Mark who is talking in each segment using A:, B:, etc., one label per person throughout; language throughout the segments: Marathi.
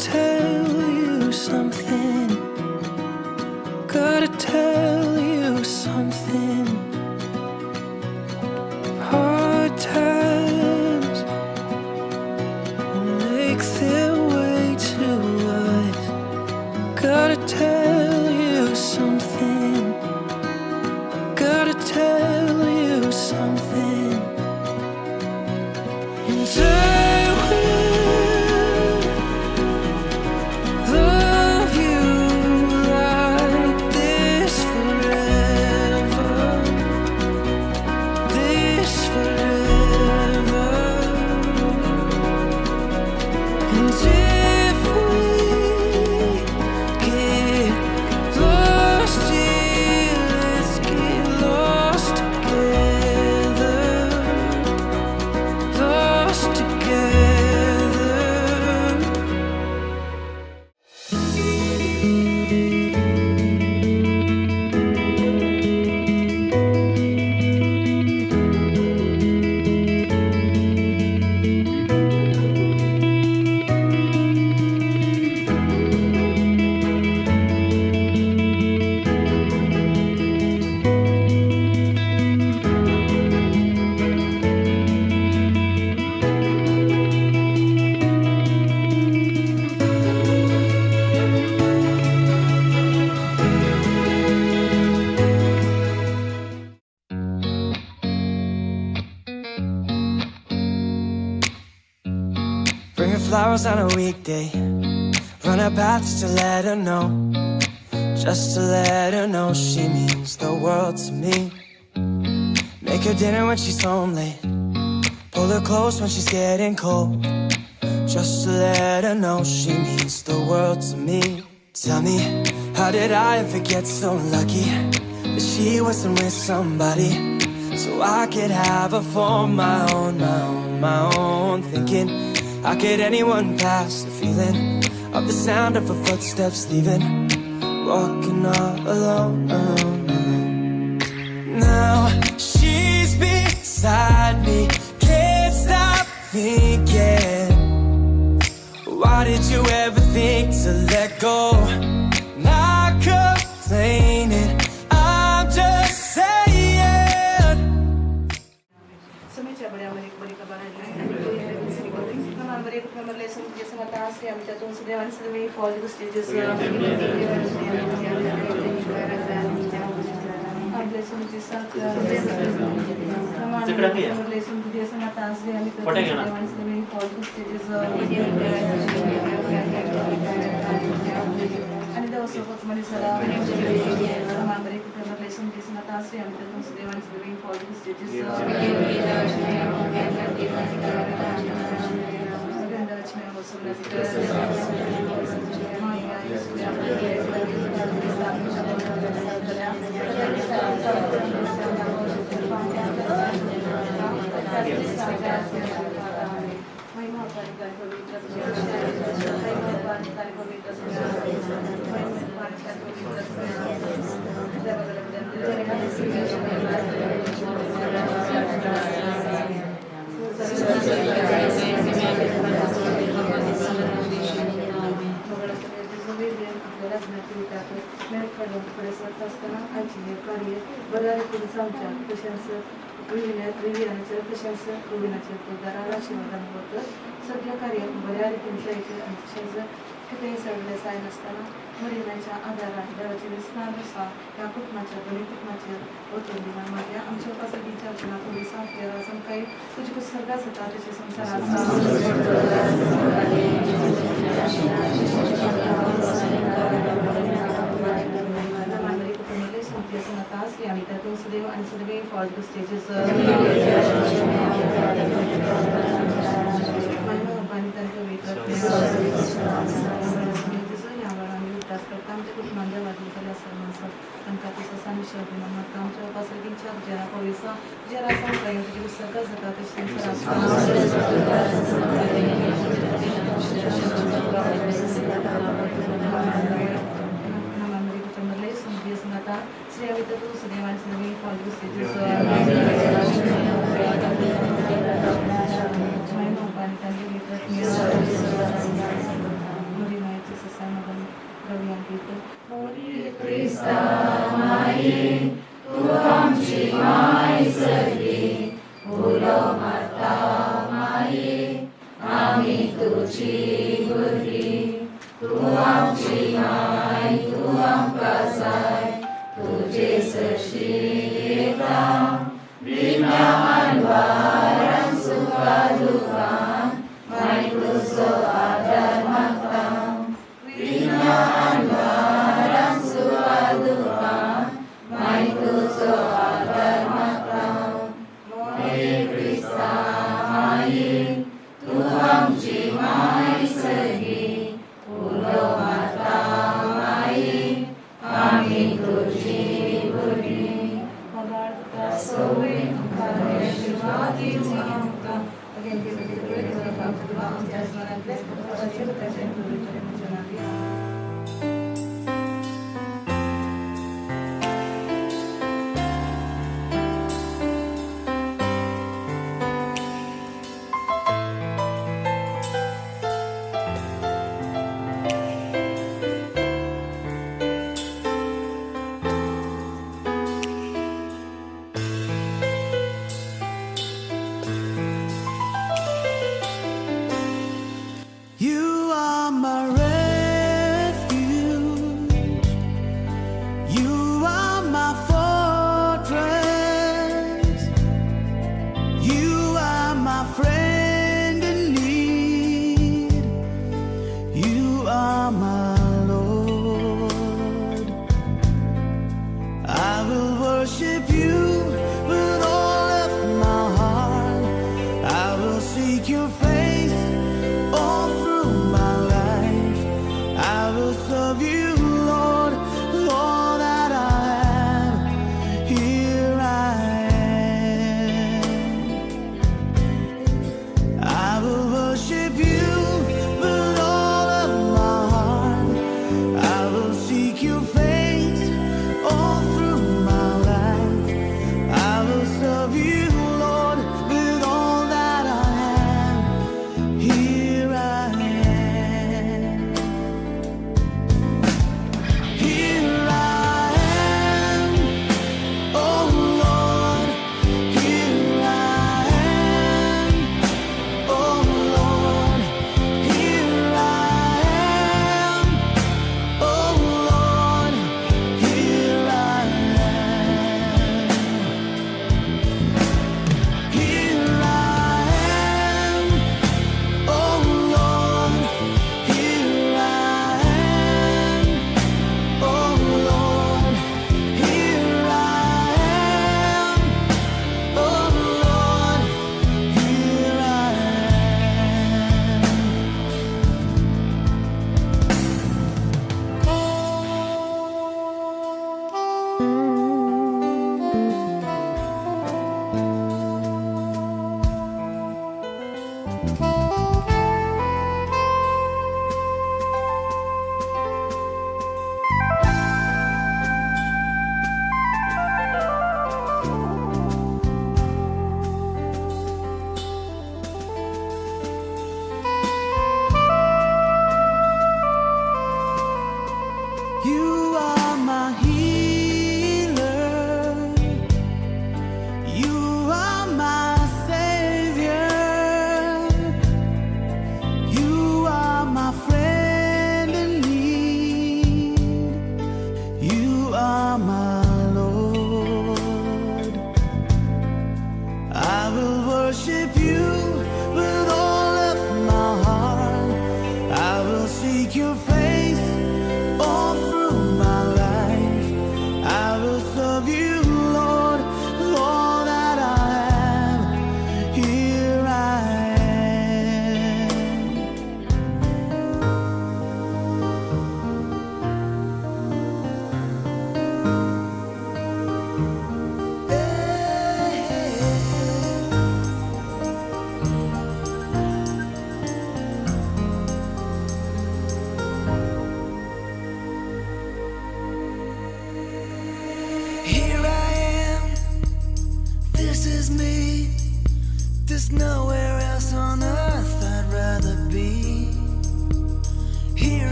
A: tell you something. Gotta tell you something. Hard times will make their way to us. Gotta tell you something. Gotta tell you something. And I will love you like this forever. This forever. And if we get lost here, let's get lost together. Lost together. Bring her flowers on a weekday. Run her path just to let her know. Just to let her know she means the world to me. Make her dinner when she's home late. Pull her close when she's getting cold. Just to let her know she means the world to me. Tell me, how did I ever get so lucky that she wasn't with somebody so I could have her for my own, my own, my own. Thinking, how could anyone pass the feeling of the sound of her footsteps leaving? Walking all alone, alone, alone. Now she's beside me, can't stop thinking. Why did you ever think to let go? Not complaining, I'm just saying.
B: समीच्या बड्यामध्ये बड़ी कबार नंबर 1 नंबर लेसन जैसे मतास के हम चाहते हैं देवान से में फॉल को स्टेजेस अब लेसन जैसा नंबर लेसन जैसे मतास के हम देवान से में फॉल को स्टेजेस आणि दवसोबत म्हणजे सरा नंबर 1 नंबर लेसन जैसे मतास के हम देवान से में फॉल को स्टेजेस सगळं कार्य बऱ्या रीतीने किती सगळे साय नसताना मरिनाच्या आधारात देवाचे विस्तार असा त्या कुटुंबाच्या दोन्ही कुटुंबाच्या ओतून माझ्या आमच्या पासून अर्चना कोणी सांगते असं काही तुझी सगळ्याच होता त्याचे संसार आम्ही त्यातून सुदैव आणि सुदैव फॉल टू स्टेजेस आमच्या कुटुंबांच्या वाटलेल्या सर्वांचा अंकातीचा सानिश्य मग आमच्या पासकींच्या जरा पविसा जरा संक्रांती सगळं जातात ते श्रेयावित सुदैवांची फॉल टू स्टेजेस मुली
A: You are my refuge.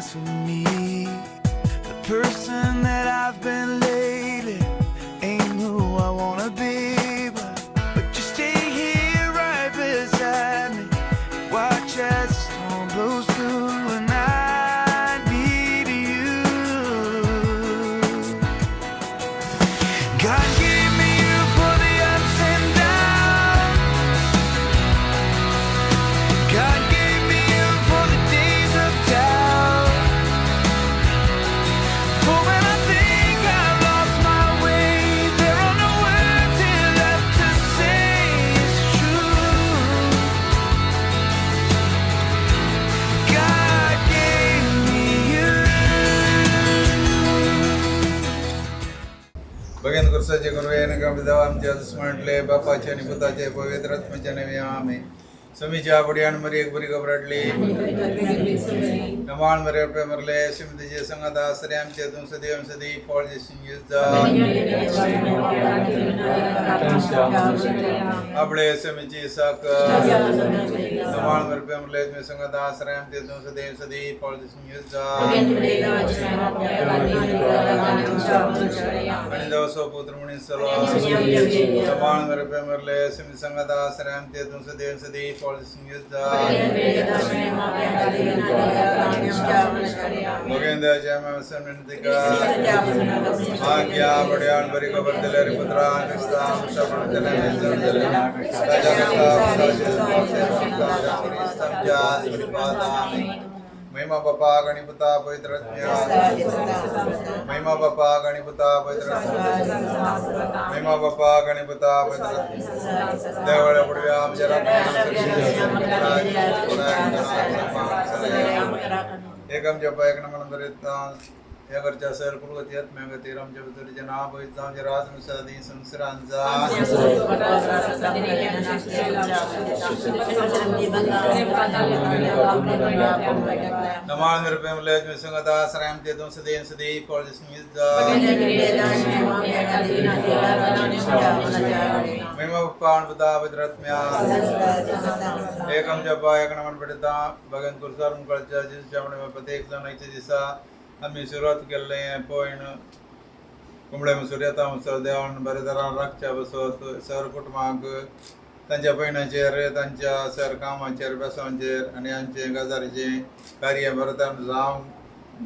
A: honest with me. The person that I've been lately ain't who I wanna be, but you stay here right beside me. Watch as the storm blows through and I need you. God gave me you for the ups and downs. God gave me you for the days of doubt. For when I think I've lost my way, there are no words here left to say it's true. God gave me you.
C: भगवान कृष्णाचे गुरुवे नगमदेव आमच्या दुश्मनले बापाचे आणि पुताचे पवित्र आत्म्याचे नावे आमेन. समीची आवडी आणि मरी एक बरी घबराटली नमान मरे पे मरले सिमतीचे संगत आश्रय आमचे तुम सदैव सदी फळ जे सिंगजा आपले समीची साक नमान मरे पे मरले में संगत आश्रय आमचे तुम सदैव सदी फळ जे सिंगजा आणि दवसो पुत्र मुनी सलो नमान मरे पे मरले सिमती संगत आश्रय आमचे तुम सदैव सदी आज्ञा बड़ियान बरी खबर दिले रे पुत्रा निस्ताम शरण दिले निजल राजा महिमा बापा गणपता पवित्र महिमा बापा गणपता पवित्र महिमा बापा गणपता पवित्र देवळ पुढे आमच्या एकम जप एक नमन बरेत यागरच्या सर कुलगती आत्म्यागती रामच्या बद्दल जना बहित आमच्या राजमुसादी संसरांचा नमान रुपये मलेज में संगत आश्रम ते तुम सदैव सदी फळ स्मिता महिमा पाण बता विद्रत्म्या एकम जप एक नमन बरेत भगवान कुरसार मुकळच्या जिसच्या में प्रत्येक जणांच्या दिसा आम्ही सुरुवात केले पॉईंट कुंबळे सूर्यता मुसळ देवान बरेदारान राखच्या बसत सर कुटुंबाक तांच्या पैणाचेर तांच्या सर कामाचेर बेसांचेर आनी आमचे गजारीचे कार्य बरेदार जावं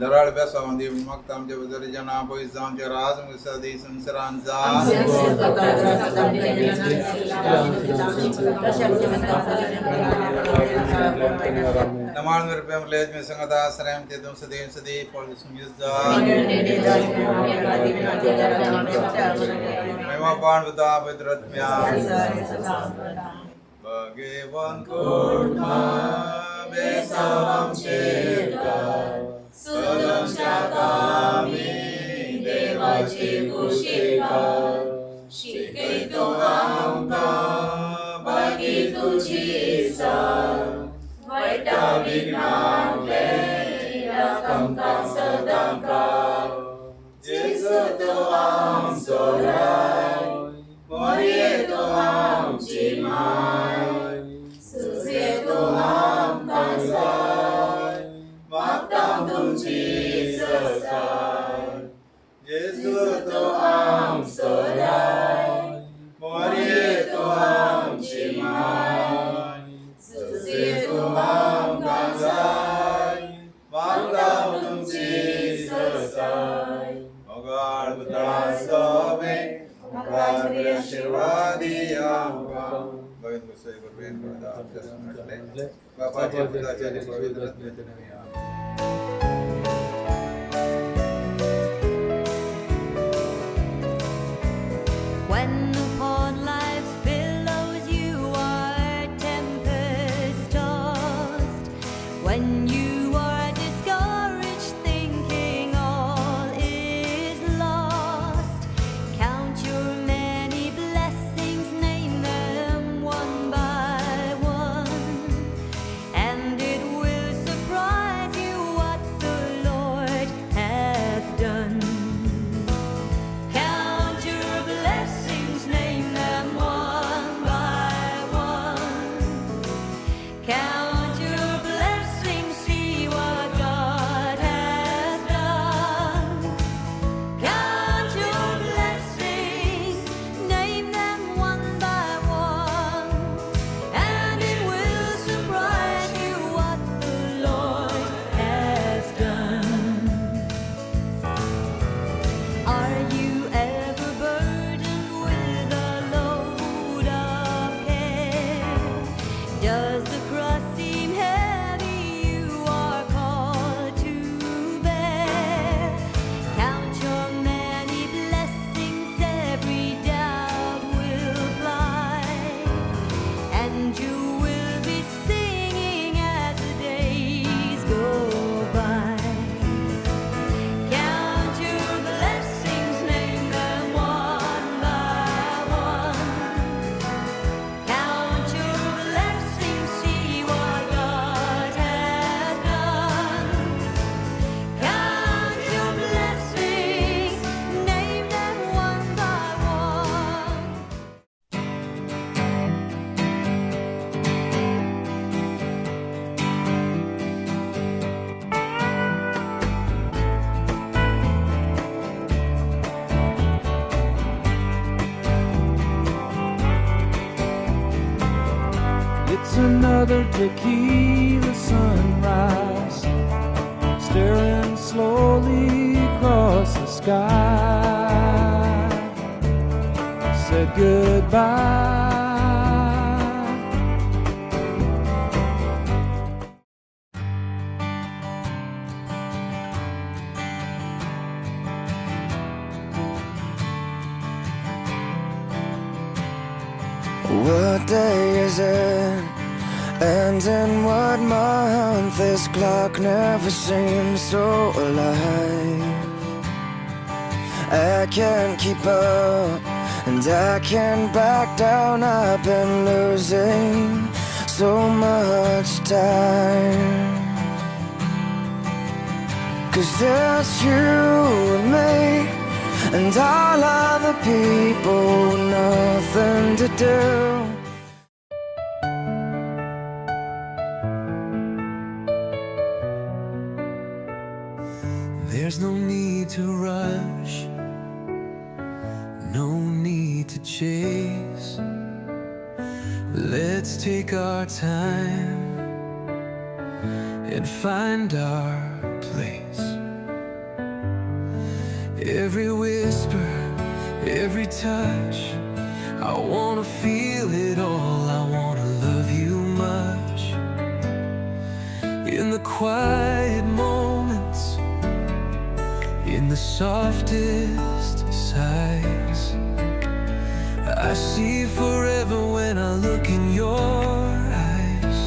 C: दराळ बेसांव दी मागता आमच्या बद्दल जना पयस जावचे राज मुसादी संसारान जा नमान रुपये मलेज में संगत आश्रम ते तुम सदैव सदी फळ स्मिता महिमा पाण बता पवित्रत्म्या भगवान कोटमा बेसावम शेका सदमच्या कामी देवाची कुशिका शिकयतो आमकां बागी तुझी सा वैता विघ्नांतले राखमकां सदांकां जेजू तो आमचो राय मोरये तो आमची माय सुजे तो आमकां जाय मागता तुमची ससाय जेजू तो आमचो राय मोरये तो आमची माय सुजे तो आमकां जाय मागता तुमची ससाय मोगाळ पुतळा सोबे मोगाळ आशीर्वादी आमकां गोविंद गोसाई गुरुवेन करता आमच्या म्हटले बापाच्या पुताच्या आणि पवित्र आत्म्याच्या नावे आमेन.
D: When upon life's billows you are tempest tossed, when you are discouraged thinking all is lost, count your many blessings, name them one by one, and it will surprise you what the Lord hath done. Count your blessings, name them one by one. Count your blessings, see Does the cross seem heavy? You are called to bear. Count your many blessings, every doubt will fly, and you will be singing as the days go by. Count your blessings, name them one by one. Count your blessings, see what God has done. Count your blessings, name them one by one.
A: It's another tequila sunrise, staring slowly across the sky. Said goodbye. What day is it? And in what month? This clock never seems so alive. I can't keep up, and I can't back down. I've been losing so much time. 'Cause it's you and me, and all other people, nothing to do. There's no need to rush, no need to chase. Let's take our time and find our place. Every whisper, every touch, I wanna feel it all. I wanna love you much. In the quiet moments, in the softest sighs, I see forever when I look in your eyes.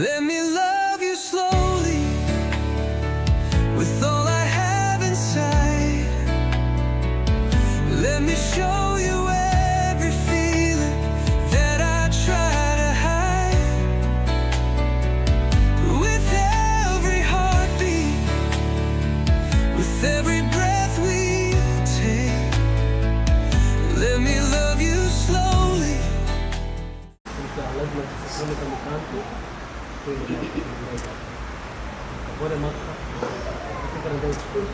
A: Let me love you slowly, with all I have inside. Let me show you every feeling that I try to hide. With every heartbeat, with every breath we take, let me love you slowly.
E: तुमच्या लग्नाची सफलता क्रांती बरं मग तिकडे स्कूल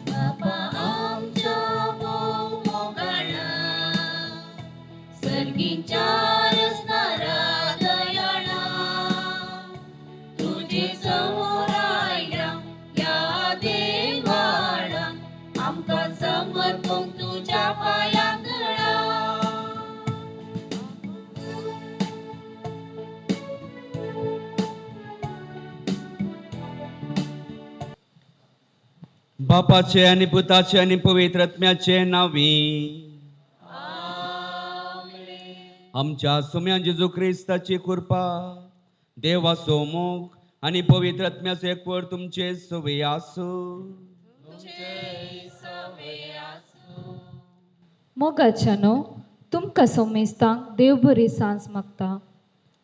D: बापा आमच्या मोगाळा, सर्गींच्या रचणारा दयाळा, तुझे समोर आयला या देवाळा, आमका समर्पण तुझ्या पायांतळा.
F: बापाचे आणि पुताचे आणि पवित्र आत्म्याचे नावी. आमच्या सुम्या जेजू ख्रिस्ताची कृपा, देवाचो मोग आणि पवित्र आत्म्याचो एकवट तुमचे सवे आसू.
G: मोगाच्यानो तुमकां सोमेस्तांक देव बरी सांज मागता.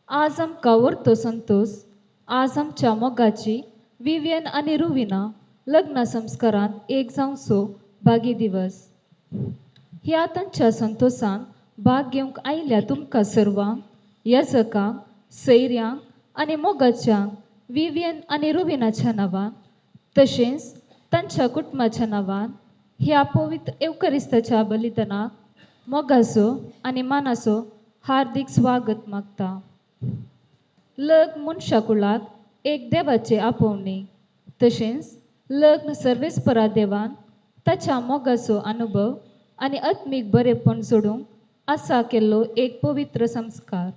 G: आज आमकां उरतो संतोष. आज आमच्या मोगाची विवियन आनी रुविना लग्न संस्कारांत एक जावचो बागी दिवस. ह्या तांच्या संतोषान भाग घेवंक आयिल्ल्या तुमकां सर्वांक, याजकांक, सैऱ्यांक आनी मोगाच्यांक विवियन आनी रुविनाच्या नांवान तशेंच तांच्या कुटुंबाच्या नांवान ह्या पवित्र एवकरिस्ताच्या बलिदानाक मोगाचो आनी मानाचो हार्दिक स्वागत मागता. लग्न मनशाकुळाक एक देवाचे आपोवणी, तशेंच लग्न सर्वेस्परा देवान ताच्या मोगाचो अनुभव आनी आत्मीक बरेपण जोडूंक आसा केल्लो एक पवित्र संस्कार.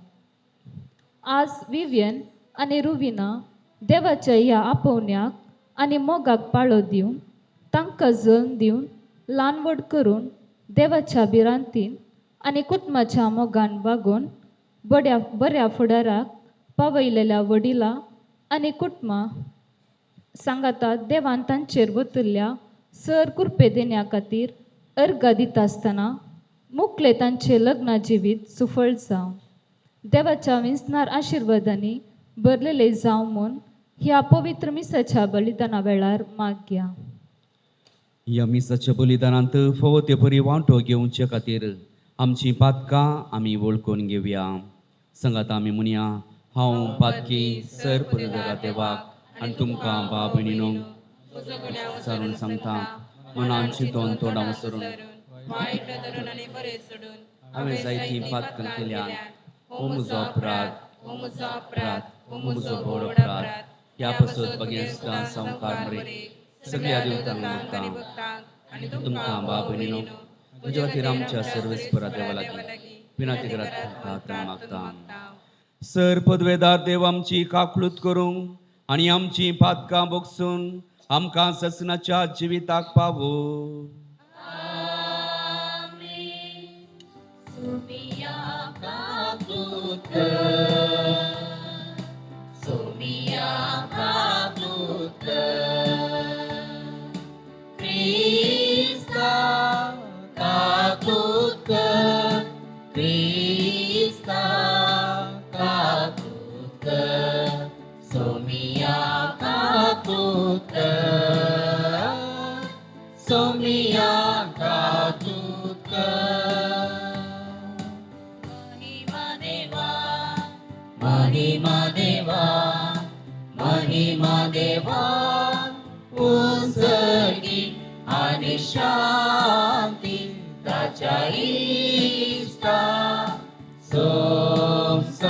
G: आज विवियन आनी रुविना देवाच्या ह्या आपोवण्याक आनी मोगाक पाळो दिवन तांकां जल्म दिवन ल्हान व्हड करून देवाच्या भिरांतीन आनी कुटुंबाच्या मोगान वागून बऱ्या फुडाराक पावयलेल्या वडिलां आनी कुटुंबां सांगातात देवान तांचेर वतल्ल्या सर कृपे देण्या खातीर अर्घ दिता आसतना मुखले तांचे लग्न जिवीत सुफळ जावं, देवाच्या विंसनार आशिर्वादांनी भरलेले जावं म्हूण ह्या पवित्र मिसाच्या बलिदाना वेळार मागया.
F: ह्या मिसाच्या बलिदानांत फोव ते बरी वांटो घेवचे खातीर आमची पातकां आमी वळखून घेवया. सांगात आमी म्हणया, हांव पातकी सर पुरदरा देवाक आनी तुमकां भाव भयणीनो सारून सांगता, मनान चिंतून तोंडां विसरून हांवें जायतीं पातकां केल्यान हो म्हजो अपराध, हो म्हजो व्हड अपराध. ह्या पासून बगेस्तां संवकार मरे सगळ्या देवतांक मागता तुमकां भाव भयणीनो म्हज्या खातीर आमच्या सर्वेस्परा देवा लागीं विनंती करात मागता. सर पदवेदार देव आमची काकळूत करूं आनी आमची पातकां बोगसून आमकां ससनाच्या जिविताक पावो.
D: महिमा देवा उसगी आणि शांती ताच्या इष्टा संसारी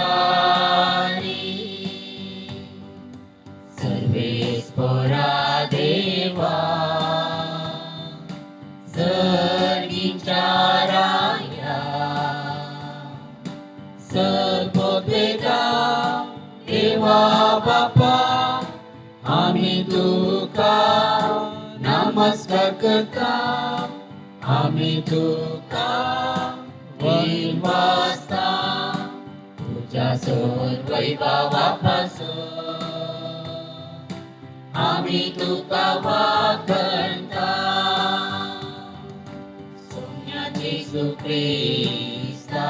D: सर्वेस्परा देवा सर्गीच्या राया सर्वोद्वेगा देवा बापा आम्ही तुका नमस्कार करता, आम्ही तुका वैवास्ता तुझ्या सोर वैभवापासून आम्ही तुका वाखणता. सोन्याची सुख्रिस्ता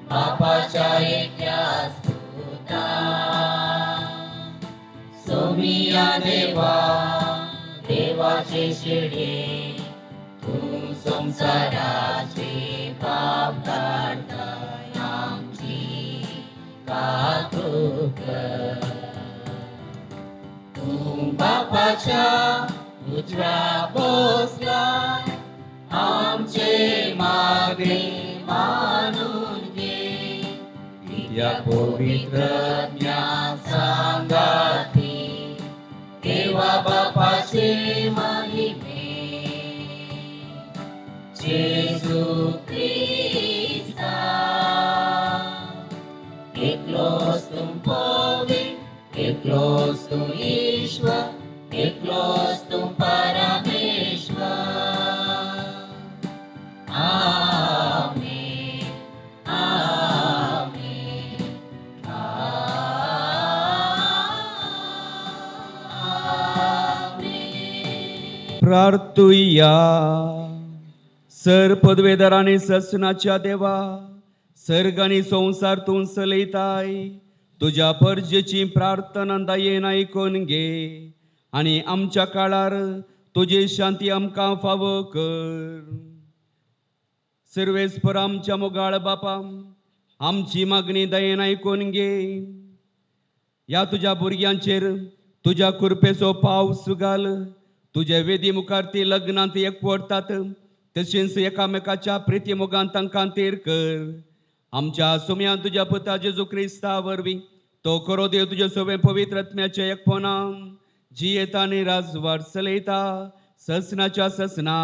D: बापाच्या एकट्या स्तुता सोमिया देवा देवाचे शिडे तू संसाराचे पाप काढता आमची कातूक तू बापाच्या उजव्या बसला आमचे मागणे मानून घे या पवित्र सांगाती देवा बापाचे महिमे जेजू ख्रिस्ता एकलोस तुम पवित्र एकलोस तुम ईश्वर एकलोस तुम परमेश्वर. आमेन आमेन आमेन.
F: प्रार्थुया. सर पदवेदार आणि ससनाच्या देवा सर्ग आणि संसार तू चलयताय तुझ्या परजेची प्रार्थना दयेन ऐकून घे आणि आमच्या काळार तुझी शांती आमकां फावो कर. सर्वेस्पर आमच्या मोगाळ बापा, आमची मागणी दयेन ऐकून घे. या तुझ्या भुरग्यांचेर तुझ्या कृपेचो पावस घाल. तुझ्या वेदी मुखार ती लग्नांत एकवटतात, तशेंच एकामेकाच्या प्रिती मोगान तांकां तेर कर. आमच्या सुम्या तुझ्या पुता जेजू क्रिस्ता वरवीं तो करो देव तुझ्या सोबे पवित्र आत्म्याच्या एकपणा जियेता आनी राजवाड चलयता ससनाच्या ससना.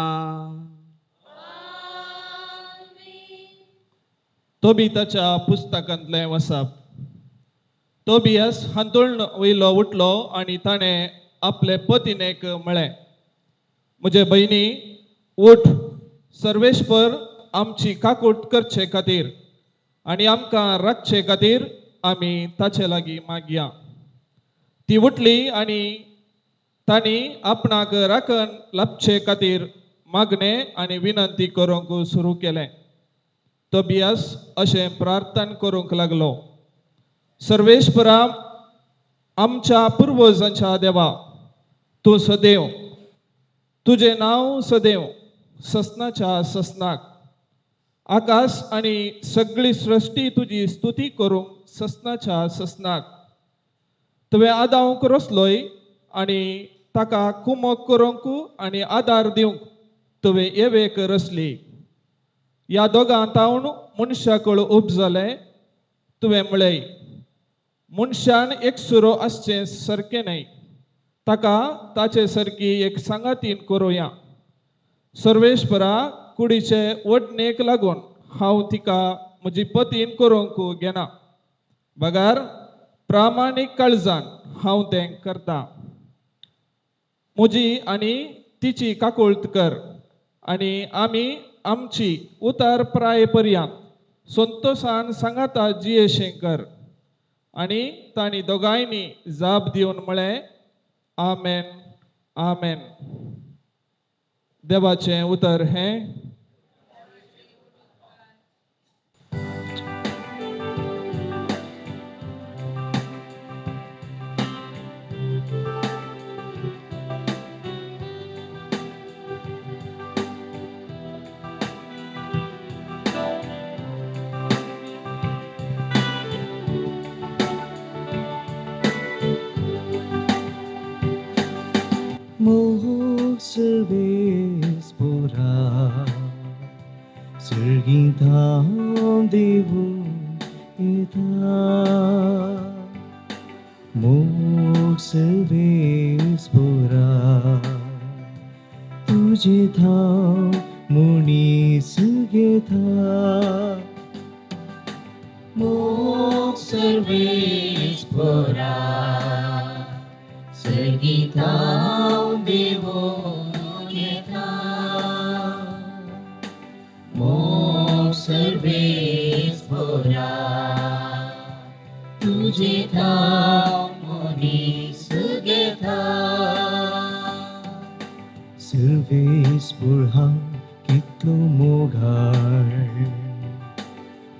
H: तोबिताच्या पुस्तकांतलें वचप. तोबियास हांतून वयलो उठलो आनी ताणें आपले पत्नीक म्हळें, म्हजे भयणी, उठ, सर्वेस्पर आमची काकूट करचे खातीर आनी आमकां राखचे खातीर आमी ताचे लागीं मागया. ती उठली आनी तांणी आपणाक राखण लाभचे खातीर मागणें आनी विनंती करूंक सुरू केलें. तोबियास अशें प्रार्थना करूंक लागलो, सर्वेस्परा, आमच्या पुर्वजांच्या देवा, तूं सदैव, तुजें नांव सदैव ससनाच्या ससनाक. आकाश आनी सगळी सृश्टी तुजी स्तुती करूंक ससनाच्या ससनाक. तुवें आदावंक रचलोय आनी ताका कुमक करूंक आनी आदार दिवंक तुवें येवेक रचली. ह्या दोगांतावन मनशाकळ उब जालें. तुवें म्हळें, मनशान एकसुरो आसचें सारकें न्हय, ताका ताचे सारकी एक सांगातीन करुया. सर्वेस्परा, कुडीचे वडणेक लागून हांव तिका म्हजी पतीन करूंक घेना. बगार प्रामाणीक काळजान हांव तें करतां. म्हजी आनी तिची काकुळट कर आनी आमी आमची उतार प्राय पर्यंत संतोशान सांगाता जियेशें कर. आनी तांणी दोगांयनी जाप दिवन म्हळें, आमेन, आमेन. देवाचें उतर हें.
A: Servespora sergintang devo ita mok servespora tujhe tha muni sugeta mok servespora sergintang devo सर्वेस्परा तुझे धाम मनीस घेता. सर्वेस्पर हा कितलो मोगाळ,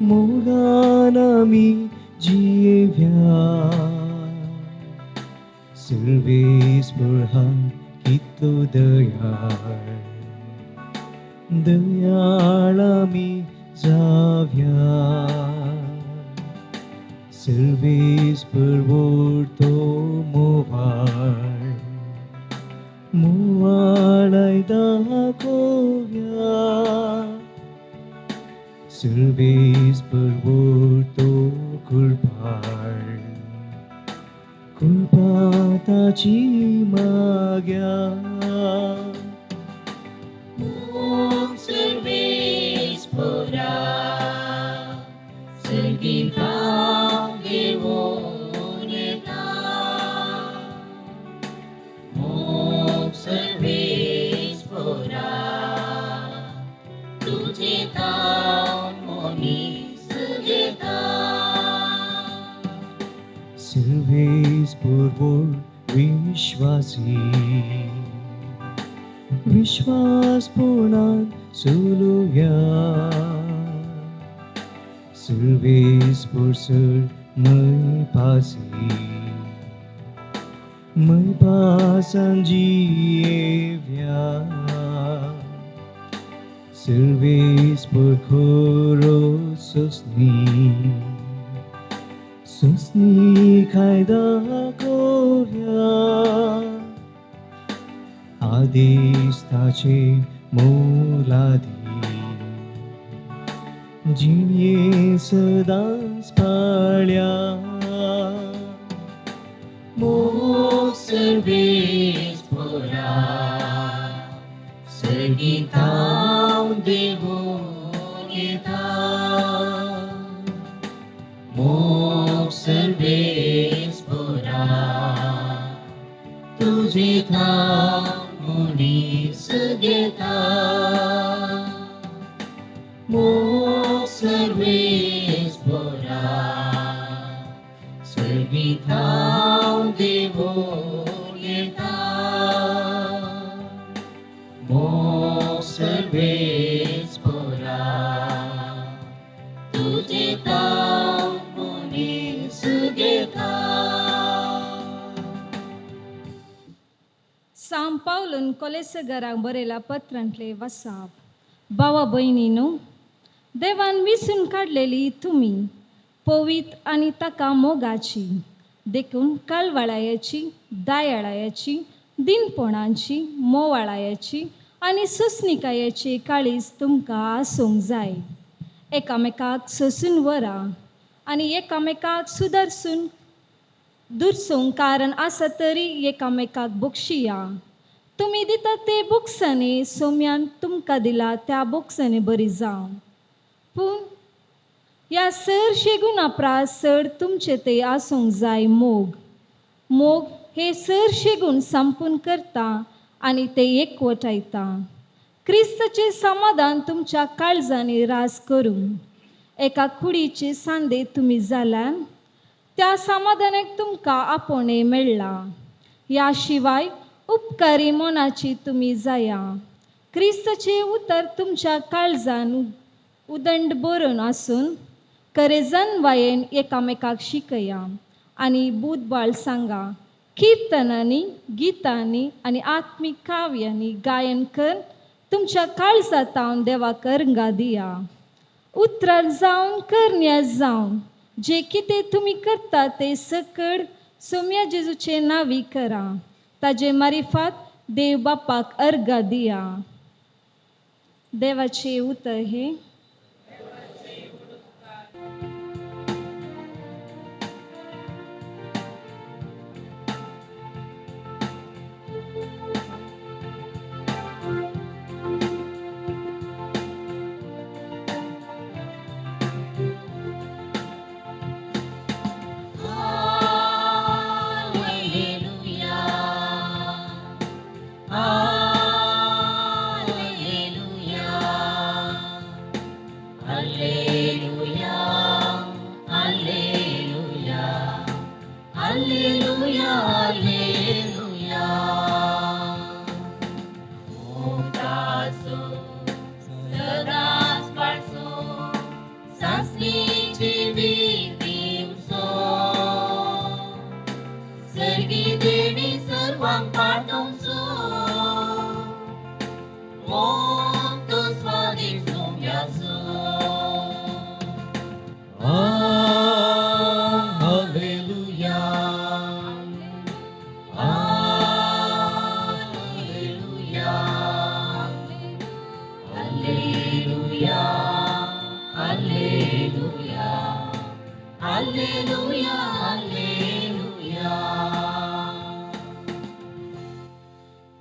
A: मोगान आमी जियेव्या. सर्वेस्पर हा कितलो दयाळ, दयाळ आमी जाव्या. सर्वेस्पर तो मोवाळ, मोवाळाय दाखोव्या. सर्वेस्पर तो कृपाळ, कृपा ताची माग्या. Servespora sergintang devo ita mok servespora tujhe thaum monis geta. Servespor vishwasi विश्वासपूर्णान सोलुया. सर्वेस्पर सर मै पासान जियेव्या.
I: Servis por Susni kaida koria Adistache moladi Jinie sedans palya Mo servis pura Sergitau devo kita Mo servis pura Tujita muni segeta Mo servis pura Sergitau devo kita Mo servis pura Tujita muni segeta
J: Sam Paulun कोलेसगरांक बरयला पत्रांतले वसाप भावा भयणीनो देवान विसून काडलेली तुमी पवित आनी ताका मोगाची देखून कळवळायाची दयाळायाची दिनपणाची मोवाळायाची आनी सुस्निकायेची काळीज तुमकां आसूंक जाय एकामेकाक सोसून व्हरा आनी एकामेकाक सुदर्सून दुर्सूंक कारण आसा तरी एकामेकाक बक्षिया तुमी दिता ते बुक्सने सोम्यान तुमकां दिला त्या बुक्सने बरी जावं पूण ह्या चडशे गुणां चड तुमचे ते आसूंक जाय मोग हे चडशे गुण संपून करता आनी ते एकवटायता क्रिस्ताचे समाधान तुमच्या काळजांनी रास करून एका कुडीचे सांदे तुमी जाल्यान त्या समाधानाक तुमकां आपोणे मेळ्ळा ह्या शिवाय उपकारी मनाची तुमी जाया क्रिस्ताचे उतर तुमच्या काळजान उदंड बरोवन आसून करेजन वायेन एकामेकाक शिकया आनी बुधबाळ सांगा कीर्तनांनी गितांनी आनी आत्मीक काव्यांनी गायन कर तुमच्या काळजांत देवाक अर्गा दिया उतरार जावन करण्यार जावन जे कितें तुमी करता ते सकड सोम्या जेजूचे नांवी करा ताजे मारिफात देव बापाक अर्गा दिया देवाचे उतर हे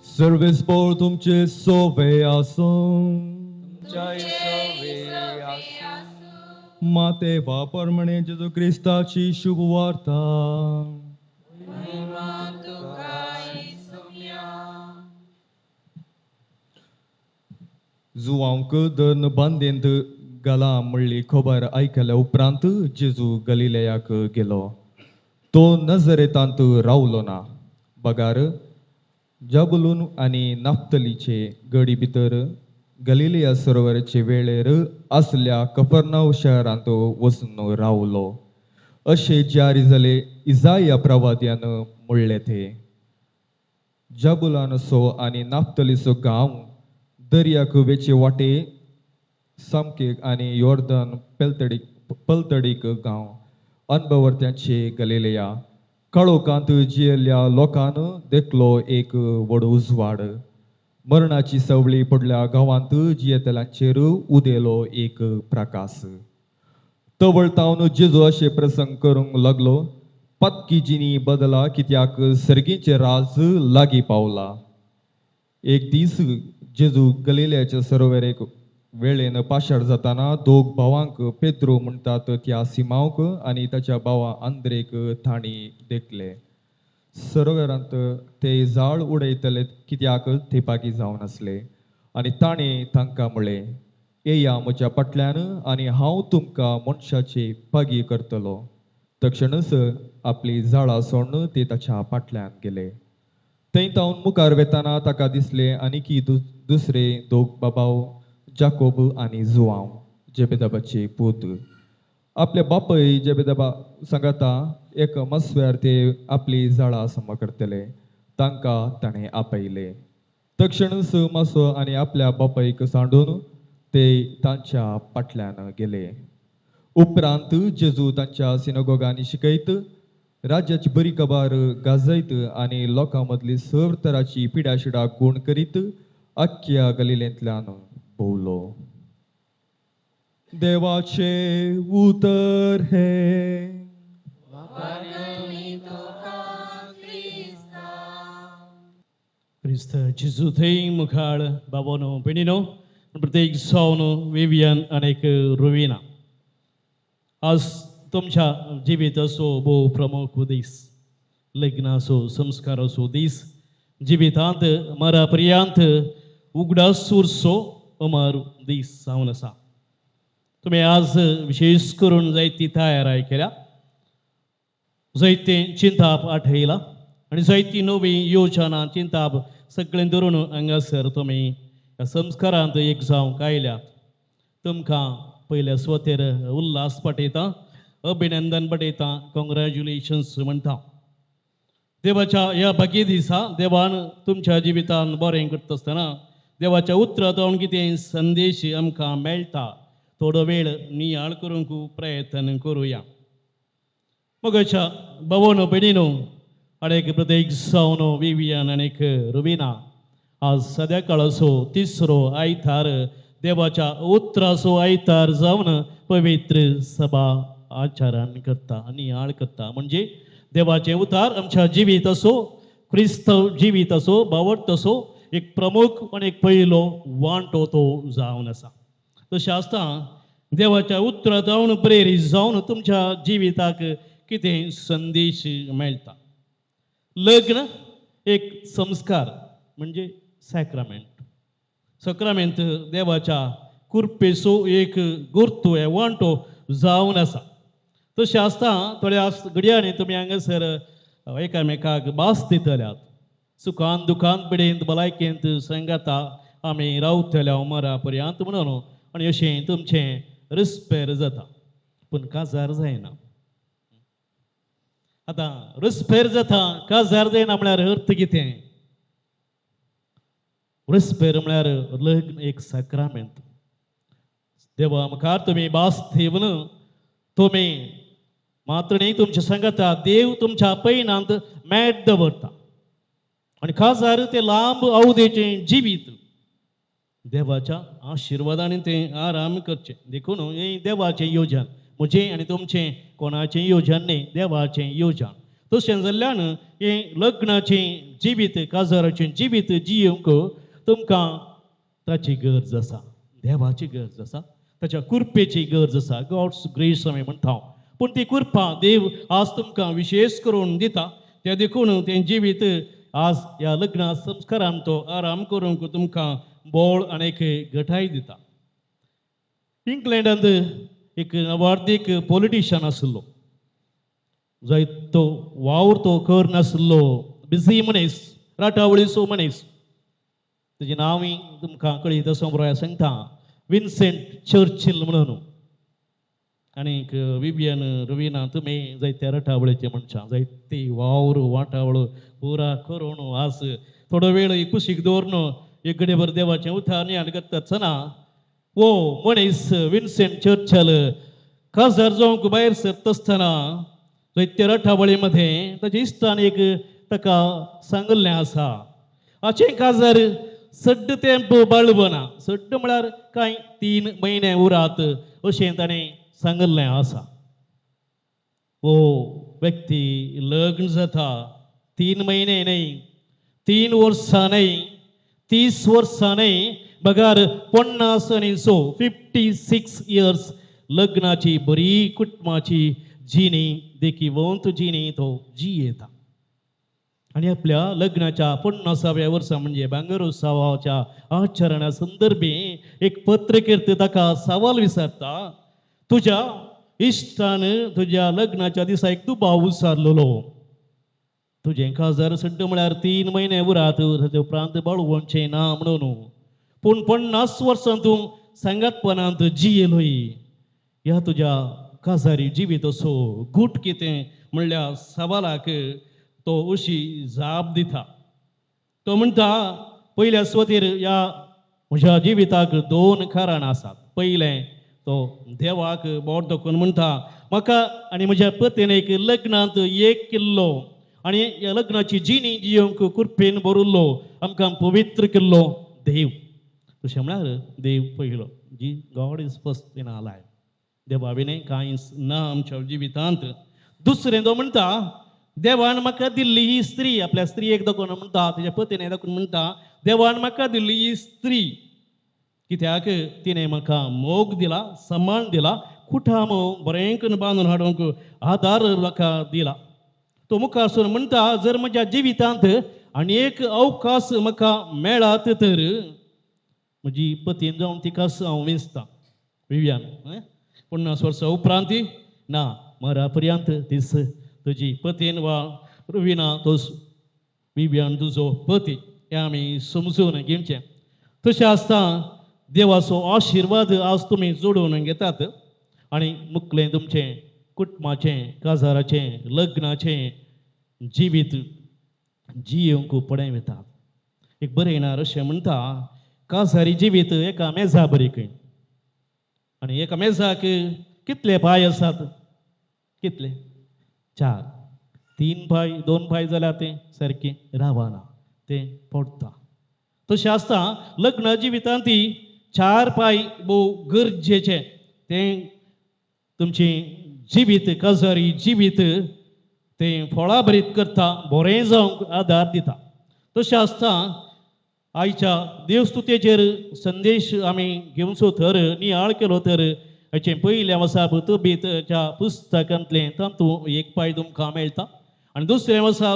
I: Servis por तुमचे सोवे आसूं माते वापर म्हणे जेजू क्रिस्ताची शुभ वार्ता जुवांक धन बांदेंत गला म्हणली खबर ऐकल्या उपरांत जेजू गलिलयाक गेलो तो नजरेतांत रावलो ना बगार जबुलून आनी नाफ्तलीचे गडी भितर गलिलिया सरोवराचे वेळेर असल्या कफरनाव शहरांत वचून रावलो अशें जारी जाले इजाया प्रवाद्यान म्हणले ते जबुलानसो आनी नाफ्तलीचो गांव दर्याक वेचे वाटे सामकेक आनी योर्दन पलतडीक गांव अनभवर्त्यांचे गलिलेया काळोखांत जियेल्ल्या लोकांन देखलो एक व्हड उजवाड मरणाची सवळी पडल्या गांवांत जियेतल्यांचेर उदेलो एक प्रकाश तवळतावन जेजू अशे प्रसंग करूंक लागलो पत्की जिनी बदला कित्याक सर्गीचे राज लागीं पावला. एक दीस जेजू गलिलेच्या सरोवरेक वेळेन पाशार जाताना दोग भावांक पेद्रो म्हणटात त्या सिमावक आनी ताच्या भावा आंद्रेक तांणी देखले. सरोवरांत ते जाळ उडयतले कित्याक ते पागी जावन आसले आनी ताणें तांकां म्हळें येया म्हज्या फाटल्यान आनी हांव तुमकां मनशाचे पागी करतलो. तक्षणच आपली जाळां सोडून ते ताच्या फाटल्यान गेले. थंय तावन मुखार वेताना ताका दिसले आनीकी दुसरे दोग बाबाव जाकोब आनी जुआंव जेबेदाबाचे पूत आपले बापय जेबेदाबा सांगाता एक मस्व्यार ते आपली जाळां सम करतले तांकां ताणें आपयले. तक्षणच मासो आनी आपल्या बापयक सांडून ते तांच्या फाटल्यान गेले. उपरांत जेजू तांच्या सिनगोगांनी शिकयत राज्याची बरी खबर गाजयत आनी लोकां मदली सर्व तराची पिडाशिडा गूण करीत आख्या गलिलेंतल्यान भोवलो. देवाचे उतर हे
K: क्रिस्त जेजू थंय मुखार बाबोनो भयणीनो प्रत्येक सौनो विवियन आनीक रुविना आज तुमच्या जिवीत असो भोव प्रमुख दीस लग्न असो संस्कार असो दीस जिवितांत मरा पर्यंत उगडासूरसो अमर दीस जावन आसा. तुम्ही आज विशेष करून जायती तयाराय केल्या जायते चिंताप आठयला आनी जायती नवी योजना चिंताप सगळें धरून हांगासर तुमी ह्या संस्कारांत एक जावंक आयल्यात. तुमकां पयल्या स्वतेर उल्हास पटयता अभिनंदन पटयता कॉंग्रॅच्युलेशन्स म्हणटा. देवाच्या ह्या बागी दिसा देवान तुमच्या जिवितान बरें करता आसतना देवाच्या उतरांत कितें संदेश आमकां मेळटा थोडो वेळ नियाळ करूंक प्रयत्न करुया. मगच्या भावनो भयणीनो आनीक प्रत्येक सौनो विवियन आनीक रुविना आज सद्याकाळाचो तिसरो आयतार देवाच्या उतराचो आयतार जावन पवित्र सभा आचरण करता नियाळ करता. म्हणजे देवाचे उतार आमच्या जिवीत असो क्रिस्तव जिवीत असो बावट असो एक प्रमुख आणि एक पयलो वांटो तो जावन आसा. तशें आसता देवाच्या उतरां जावन प्रेरीत जावन तुमच्या जिविताक कितें संदेश मेळटा. लग्न एक संस्कार म्हणजे सॅक्रामेंट देवाच्या कृपेचो एक गुर्तू हे वांटो जावन आसा. तशें आसता थोड्या घडयांनी तुमी हांगासर एकामेकाक भास दितल्यात सुखान दुखान पिडेंत भलायकेंत संगाता आमी रावतल्या मरा पर्यंत म्हणून आनी अशें तुमचें रिस्पेर जाता पूण काजार जायना. आतां रिस्पेर जाता काजार जायना म्हळ्यार अर्थ कितें? रिस्पेर म्हळ्यार लग्न एक सॅक्रामेंट. देवा मुखार तुमी भास ठेवन तुमी मात्र न्ही तुमच्या सांगाता देव तुमच्या पैनांत मेट दवरता आनी काजार तें लांब अवधेचें जिवीत देवाच्या आशिर्वादांनी तें आराम करचें. देखून हें देवाचें योजन म्हजें आनी तुमचें कोणाचें योजन न्ही देवाचें योजन. तशें जाल्ल्यान हें लग्नाचें जिवीत काजाराचें जिवीत जियोंक तुमकां ताची गरज आसा देवाची गरज आसा ताच्या कृपेची गरज आसा. गॉड्स ग्रेस आमी म्हणटा पूण ती कृपा देव आज तुमकां विशेष करून दिता. ते देखून तें जिवीत आज ह्या लग्ना संस्कारांत तो आराम करूंक तुमकां बोळ आनीक घटाय दिता. इंग्लंडांत एक नवार्दीक पॉलिटिशियन आसलो जंय तो वावर तो करनासलो बिजी मनीस राटावळीचो मनीस. तेजें नांवय तुमकां कळीत आसूं बरो सांगता विन्सेंट चर्चिल म्हणून. आनीक विवियन रुविना तुमी जायत्या राटावळीचे मनशां जायती वावर वाटावळ पुरा करून आज थोडो वेळ कुशीक दवरून एक घडयेभर देवाचें उतार नियाळ करता आसतना वो मनीस विन्सेंट चर्चल खासदार जावंक भायर सरता आसतना दैत्य रठावळीमध्ये ताचे इश्टान एक ताका सांगल्लें आसा हाचें काजार सड्ड तेंप बाळबना सड्ड म्हळ्यार कांय 3 म्हयने उरात अशें ताणें सांगल्लें आसा वो व्यक्ती लग्न जाता 3 महिने न्हय 3 वर्सां न्हय 30 वर्सां न्हय बगार 50 आनी 56 इयर्स लग्नाची बरी कुटुंबाची जिणी देखीवंत जिणी तो जियेता आणि आपल्या लग्नाच्या 50व्या वर्सा म्हणजे भांगरोत्सवाच्या आचरणा संदर्भी एक पत्रकेत ताका सवाल विचारता तुझ्या इश्टान तुझ्या लग्नाच्या दिसा एक दुबाव विचारलेलो तुझें काजार सड्ड म्हळ्यार 3 महिने उरात ताचो प्रांत बाळगोवचें ना म्हणून पूण 50 वर्सां तूं सांगातपणांत जियेलोय ह्या तुज्या काजारी जिवीत असो गूट कितें म्हणल्या सवालाक तो अशी जाप दिता तो म्हणटा पयल्या सुवातेर ह्या म्हज्या जिविताक 2 कारणां आसात पयलें तो देवाक बोट दाखोवन म्हणटा म्हाका आनी म्हज्या पत्नीन एक लग्नांत एक केल्लो आनी ह्या लग्नाची जिणी जियोंक कुरपेन बरोल्लो आमकां पवित्र केल्लो देव तशें म्हळ्यार देव पयलो जी God is first in our life देवा विने कांयच ना आमच्या जिवितांत दुसरें तो म्हणटा देवान म्हाका दिल्ली ही स्त्री आपल्या स्त्रीयेक दाखोवन म्हणटा तिच्या पत्नीक दाखोवन म्हणटा देवान म्हाका दिल्ली ही स्त्री कित्याक तिणें म्हाका मोग दिला सन्मान दिला कुठाम बरें करून बांदून हाडूंक आदार म्हाका दिला तो मुखार म्हणटा जर म्हज्या जिवितांत आनी एक अवकाश म्हाका मेळत तर म्हजी पतीन जावन तिका हांव वेंचतां विव्यान 50 वर्सां उपरांत ना मरा पर्यंत तीस तुजी पतीन वा रुविना तो विव्यान तुजो पती हें आमी समजून घेवचें तशें आसता देवाचो आशिर्वाद आज तुमी जोडून घेतात आनी मुखलें तुमचें कुटुंबाचें काजाराचें लग्नाचें जिवीत जियोंक पडे वता एक बरयणार अशें म्हणटा काजारी जिवीत एका मेजा बरीक आनी एका मेजाक कितले पांय आसात कितले 4 3 पांय 2 पांय जाल्यार तें सारकें रावना तें पडटा तशें आसता लग्न जिवितांत 4 पांय भोव गरजेचें तें तुमचें जिवीत काजारी जिवीत तें फळां भरीत करता बरें जावंक आदार दिता तशें आसता आयच्या देवस्तुतेचेर संदेश आमी घेवचो तर नियाळ केलो तर हाचें पयल्या वर्सा तबीतच्या पुस्तकांतलें तातूंत एक पांय तुमकां मेळटा आनी दुसऱ्या वर्सा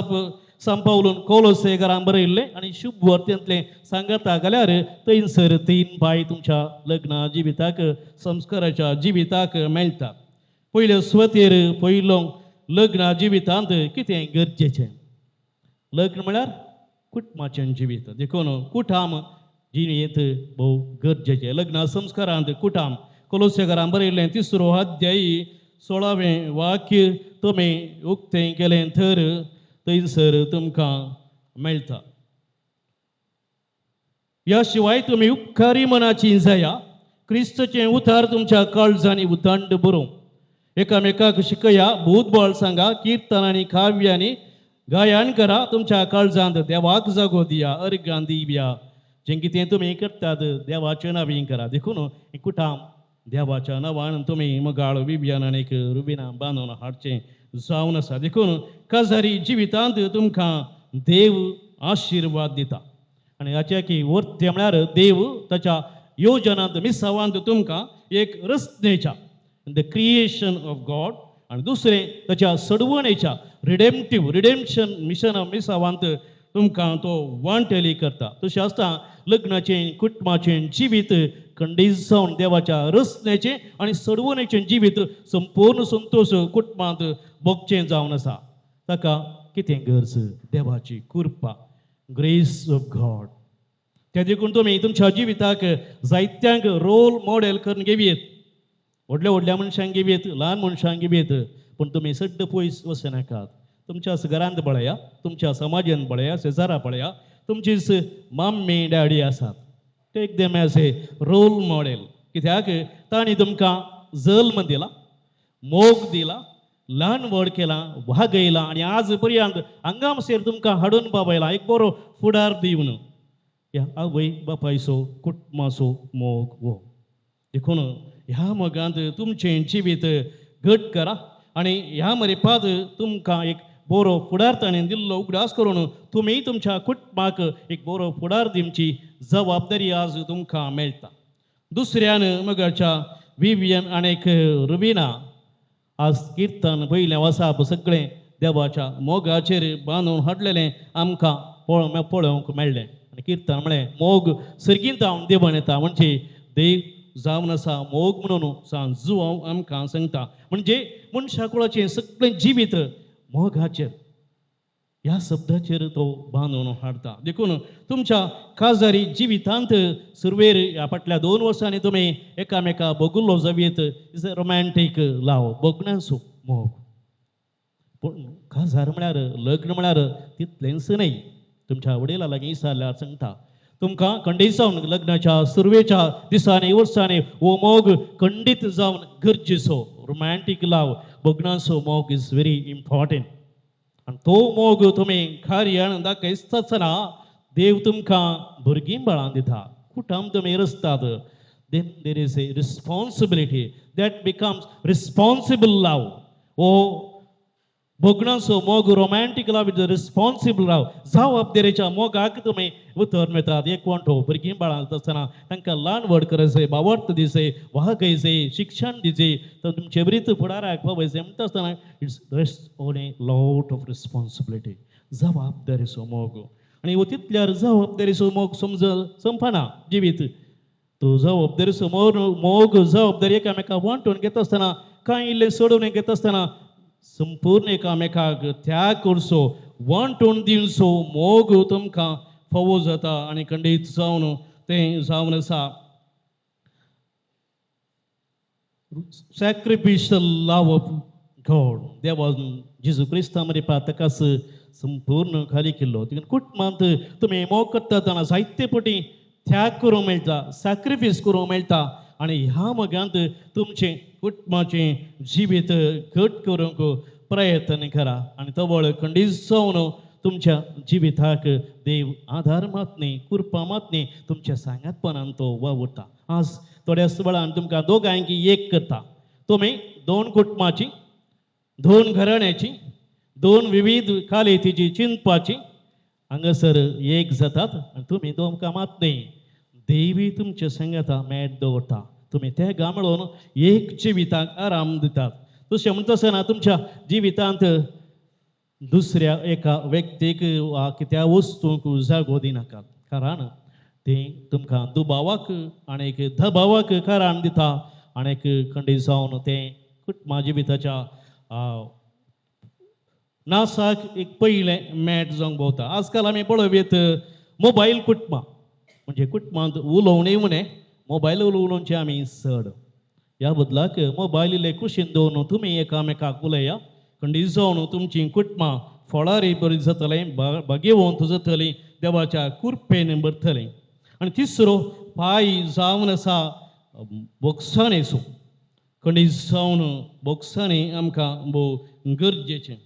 K: सांपावलून कोलोसेकारांक बरयल्लें आनी शुभ वर्त्यांतलें सांगता जाल्यार थंयसर 3 पांय तुमच्या लग्ना जिविताक संस्काराच्या जिविताक मेळटा पयल्या सुवातेर पयलो लग्ना जिवितांत कितें गरजेचें लग्न म्हळ्यार कुटुंबाचें जिवीत देखून कुटाम जिणेंत भोव गरजेचें लग्ना संस्कारांत कुटाम कोलोसेकारांक बरयल्लें 3रो अध्याय 16वें वाक्य तुमी उक्तें केलें तर थंयसर तुमकां मेळटा ह्या शिवाय तुमी उपकारी मनाचीं जाया क्रिस्तचें उतार तुमच्या काळजांनी उतांड बरोवंक एकामेकाक शिकया भूतबळ सांगा किर्तनांनी काव्यांनी गायन करा तुमच्या काळजांत देवाक जागो दिया अर्गां दिव्या जें कितें तुमी करतात देवाच्या नांवीं करा देखून कुटाम देवाच्या नांवान तुमी मगाळ विव्यान आनीक रुबिना बांदून हाडचें जावन आसा देखून काजारी जिवितांत तुमकां देव आशिर्वाद दिता आनी हाचे की वर्थ म्हळ्यार देव ताच्या योजनांत मिसावांत तुमकां एक रचनेच्या द क्रिएशन ऑफ गॉड आनी दुसरें ताच्या सडवणेच्या रिडेम्पशन मिशन मिसावांत तुमकां तो वांटेली करता तशें आसता लग्नाचें कुटुंबाचें जिवीत खंडीत जावन देवाच्या रचनेचें आनी सडवणेचें जिवीत संपूर्ण संतोश कुटुंबांत भोगचें जावन आसा ताका कितें गरज देवाची कृपा ग्रेस ऑफ गॉड त्या देखून तुमी तुमच्या जिविताक जायत्यांक रोल मॉडेल करून घेवयेत व्हडल्या व्हडल्या मनशांक घेवयेत ल्हान मनशांक घेवयेत पूण तुमी सड्ड पयस वचनाकात तुमच्या घरांत पळया तुमच्या समाजांत पळया शेजारा पळया तुमचीच माम्मी डॅडी आसात take them as a role model कित्याक ताणी तुमकां जल्म दिला, मोग दिला, ल्हान व्हड केला, वागयला आनी आज पर्यंत हांगा मसेर तुमकां हाडून पावयला एक बरो फुडार दिवन ह्या आवय बापायचो कुटुंबाचो मोग वो देखून ह्या मोगांत तुमचें जिवीत घट करा आनी ह्या मरेपाद तुमकां एक बरो फुडार ताणें दिल्लो उगडास करून तुमी तुमच्या कुटुंबाक एक बरो फुडार दिवची जबाबदारी आज तुमकां मेळटा. दुसऱ्यान मोगाच्या विवियन आनीक रुबिना आज किर्तन पयलें वसाप सगळें देवाच्या मोगाचेर बांदून हाडलेलें आमकां पळोवंक मेळ्ळें आनी किर्तन म्हळें मोग सर्गींत हांव देवण येता म्हणजे देव जावन आसा मोग म्हणून सांजू हांव आमकां सांगता म्हणजे मनशा कुळाचें सगळें जिवीत मोगाचेर ह्या शब्दाचेर तो बांदून हाडटा. देखून तुमच्या काजारी जिवितांत सुरवेर ह्या फाटल्या 2 वर्सांनी तुमी एकामेका बगुल्लो जावेत इज अ रोमॅन्टीक लाव बगण्याचो मोग. पूण काजार म्हळ्यार लग्न म्हळ्यार तितलेंच न्हय. तुमच्या वडिला लागीं विचारल्यार सांगता तुमकां खंडीत जावन लग्नाच्या सुरवेच्या दिसांनी वर्सांनी हो मोग खंडीत जावन गरजेचो. रोमॅन्टीक लाव बगण्याचो मोग इज व्हेरी इम्पॉर्टंट आनी तो मोग तुमी कार्यान दाखयतना देव तुमकां भुरगीं बाळां दिता, कुटुंब तुमी रचतात. Then there is a responsibility that becomes responsible love. हो बगण्याचो मोग रोमॅन्टीक लाव इज अ रिस्पॉन्सिबल लाव. जबाबदारेच्या मोगाक तुमी उतर मेळटात. एकवटो भुरगीं बाळां आसतना तांकां ल्हान व्हड करचें, वावरत दिवचें, वागयचें, शिक्षण दिवचें, तर तुमचे बरीच फुडाराक पावयचें म्हणटा आसतना it's rest on a lot of responsibility. जबाबदारेचो मोग आनी हो तितल्यार जबाबदारेचो मोग संपना जिवीत. तो जबाबदारेचो मोग जबाबदारी एकामेकाक वांटून घेता आसतना कांय इल्लें सोडून घेता आसतना संपूर्ण एकामेकाक त्याग करचो, वांटून दिवचो मोग तुमकां फावो जाता आनी खंडीत जावन तें जावन आसा. सॅक्रिफिशियल लव ऑफ गॉड देवान जेजू क्रिस्ता मरे ताकाच संपूर्ण खाली केल्लो. देखून कुटुंबांत तुमी मोग करता तेन्ना जायते फावटी त्याग करूंक मेळटा, सॅक्रिफायस करूंक मेळटा आनी ह्या मोगांत तुमचें कुटुंबाचें जिवीत घट करूंक प्रयत्न करा आनी तवळ खंडीत जावन तुमच्या जिविताक देव आधार मातनी कृपा मातनी तुमच्या सांगातपणान तो वावुरता. आज थोड्याच वेळान तुमकां दोगांयकी एक करता. तुमी 2 कुटुंबाची, 2 घराण्याची, 2 विविध कालेतीची चिंतपाची हांगासर एक जातात आनी तुमी तुमकां मातनी देवी तुमच्या संगाता मेळ दवरता. तुमी ते गांमळून एक जिविताक आराम दितात. तशें म्हणटा आसतना तुमच्या जिवितांत दुसऱ्या एका व्यक्तीक वा कित्या वस्तूंक जागो दिनाकात, कारण तें तुमकां दुबावाक आनीक दबावाक कारण दिता आनीक खंडीत जावन तें कुटुंबा जिविताच्या नासाक एक पयलें मेट जावंक भोंवता. आजकाल आमी पळयत मोबायल कुटुंबां म्हणजे कुटुंबांत उलोवन येवने मोबायल उलोवनचे आमी चड. ह्या बदलाक मोबायल इल्ले कुशीन दवरून तुमी एकामेकाक उलया. खंडीत जावन तुमचीं कुटुंबां फळारी बरी जातलें, बागेवंत जातलीं, देवाच्या कृपेन भरतलीं. आनी तिसरो पाय जावन आसा बोगसाणेचो. खंडीत जावन बोगसाणें आमकां भोव गरजेचें.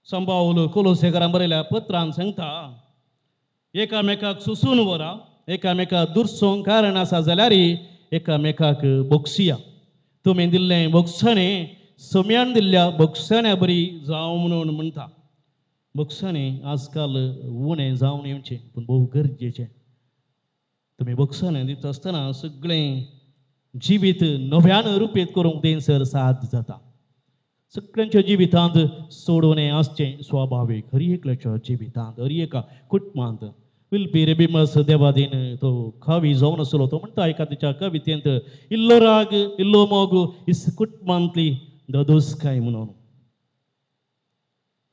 K: संभावल कोलोसेकारांक बरयल्या पत्रांत सांगता एकामेकाक सुसून व्हरा, एकामेकाक दुरसोंक कारण आसा जाल्यार एकामेकाक बोगसिया. तुमी दिल्लें बोगसाणें सोम्यान दिल्ल्या बोगसाण्या बरी जावं म्हणून म्हणटा. बोगसाणें आजकाल उणें जावन येवचें पूण भोव गरजेचें. तुमी बोगसाणें दिता आसतना सगळें जिवीत नव्यान रुपीत करूंक थंयसर साथ जाता. सगळ्यांच्या जिवितांत सोडून आसचें स्वाभावीक. हर एकल्याच्या जिवितांत, हर एका कुटुंबांत विलपी रेबिमस देवादीन तो कवी जावन आसलो. तो म्हणटा एखाद्याच्या कवितेंत इल्लो राग इल्लो मोग इस कुटुंबांतली दोदोसकाय म्हणून.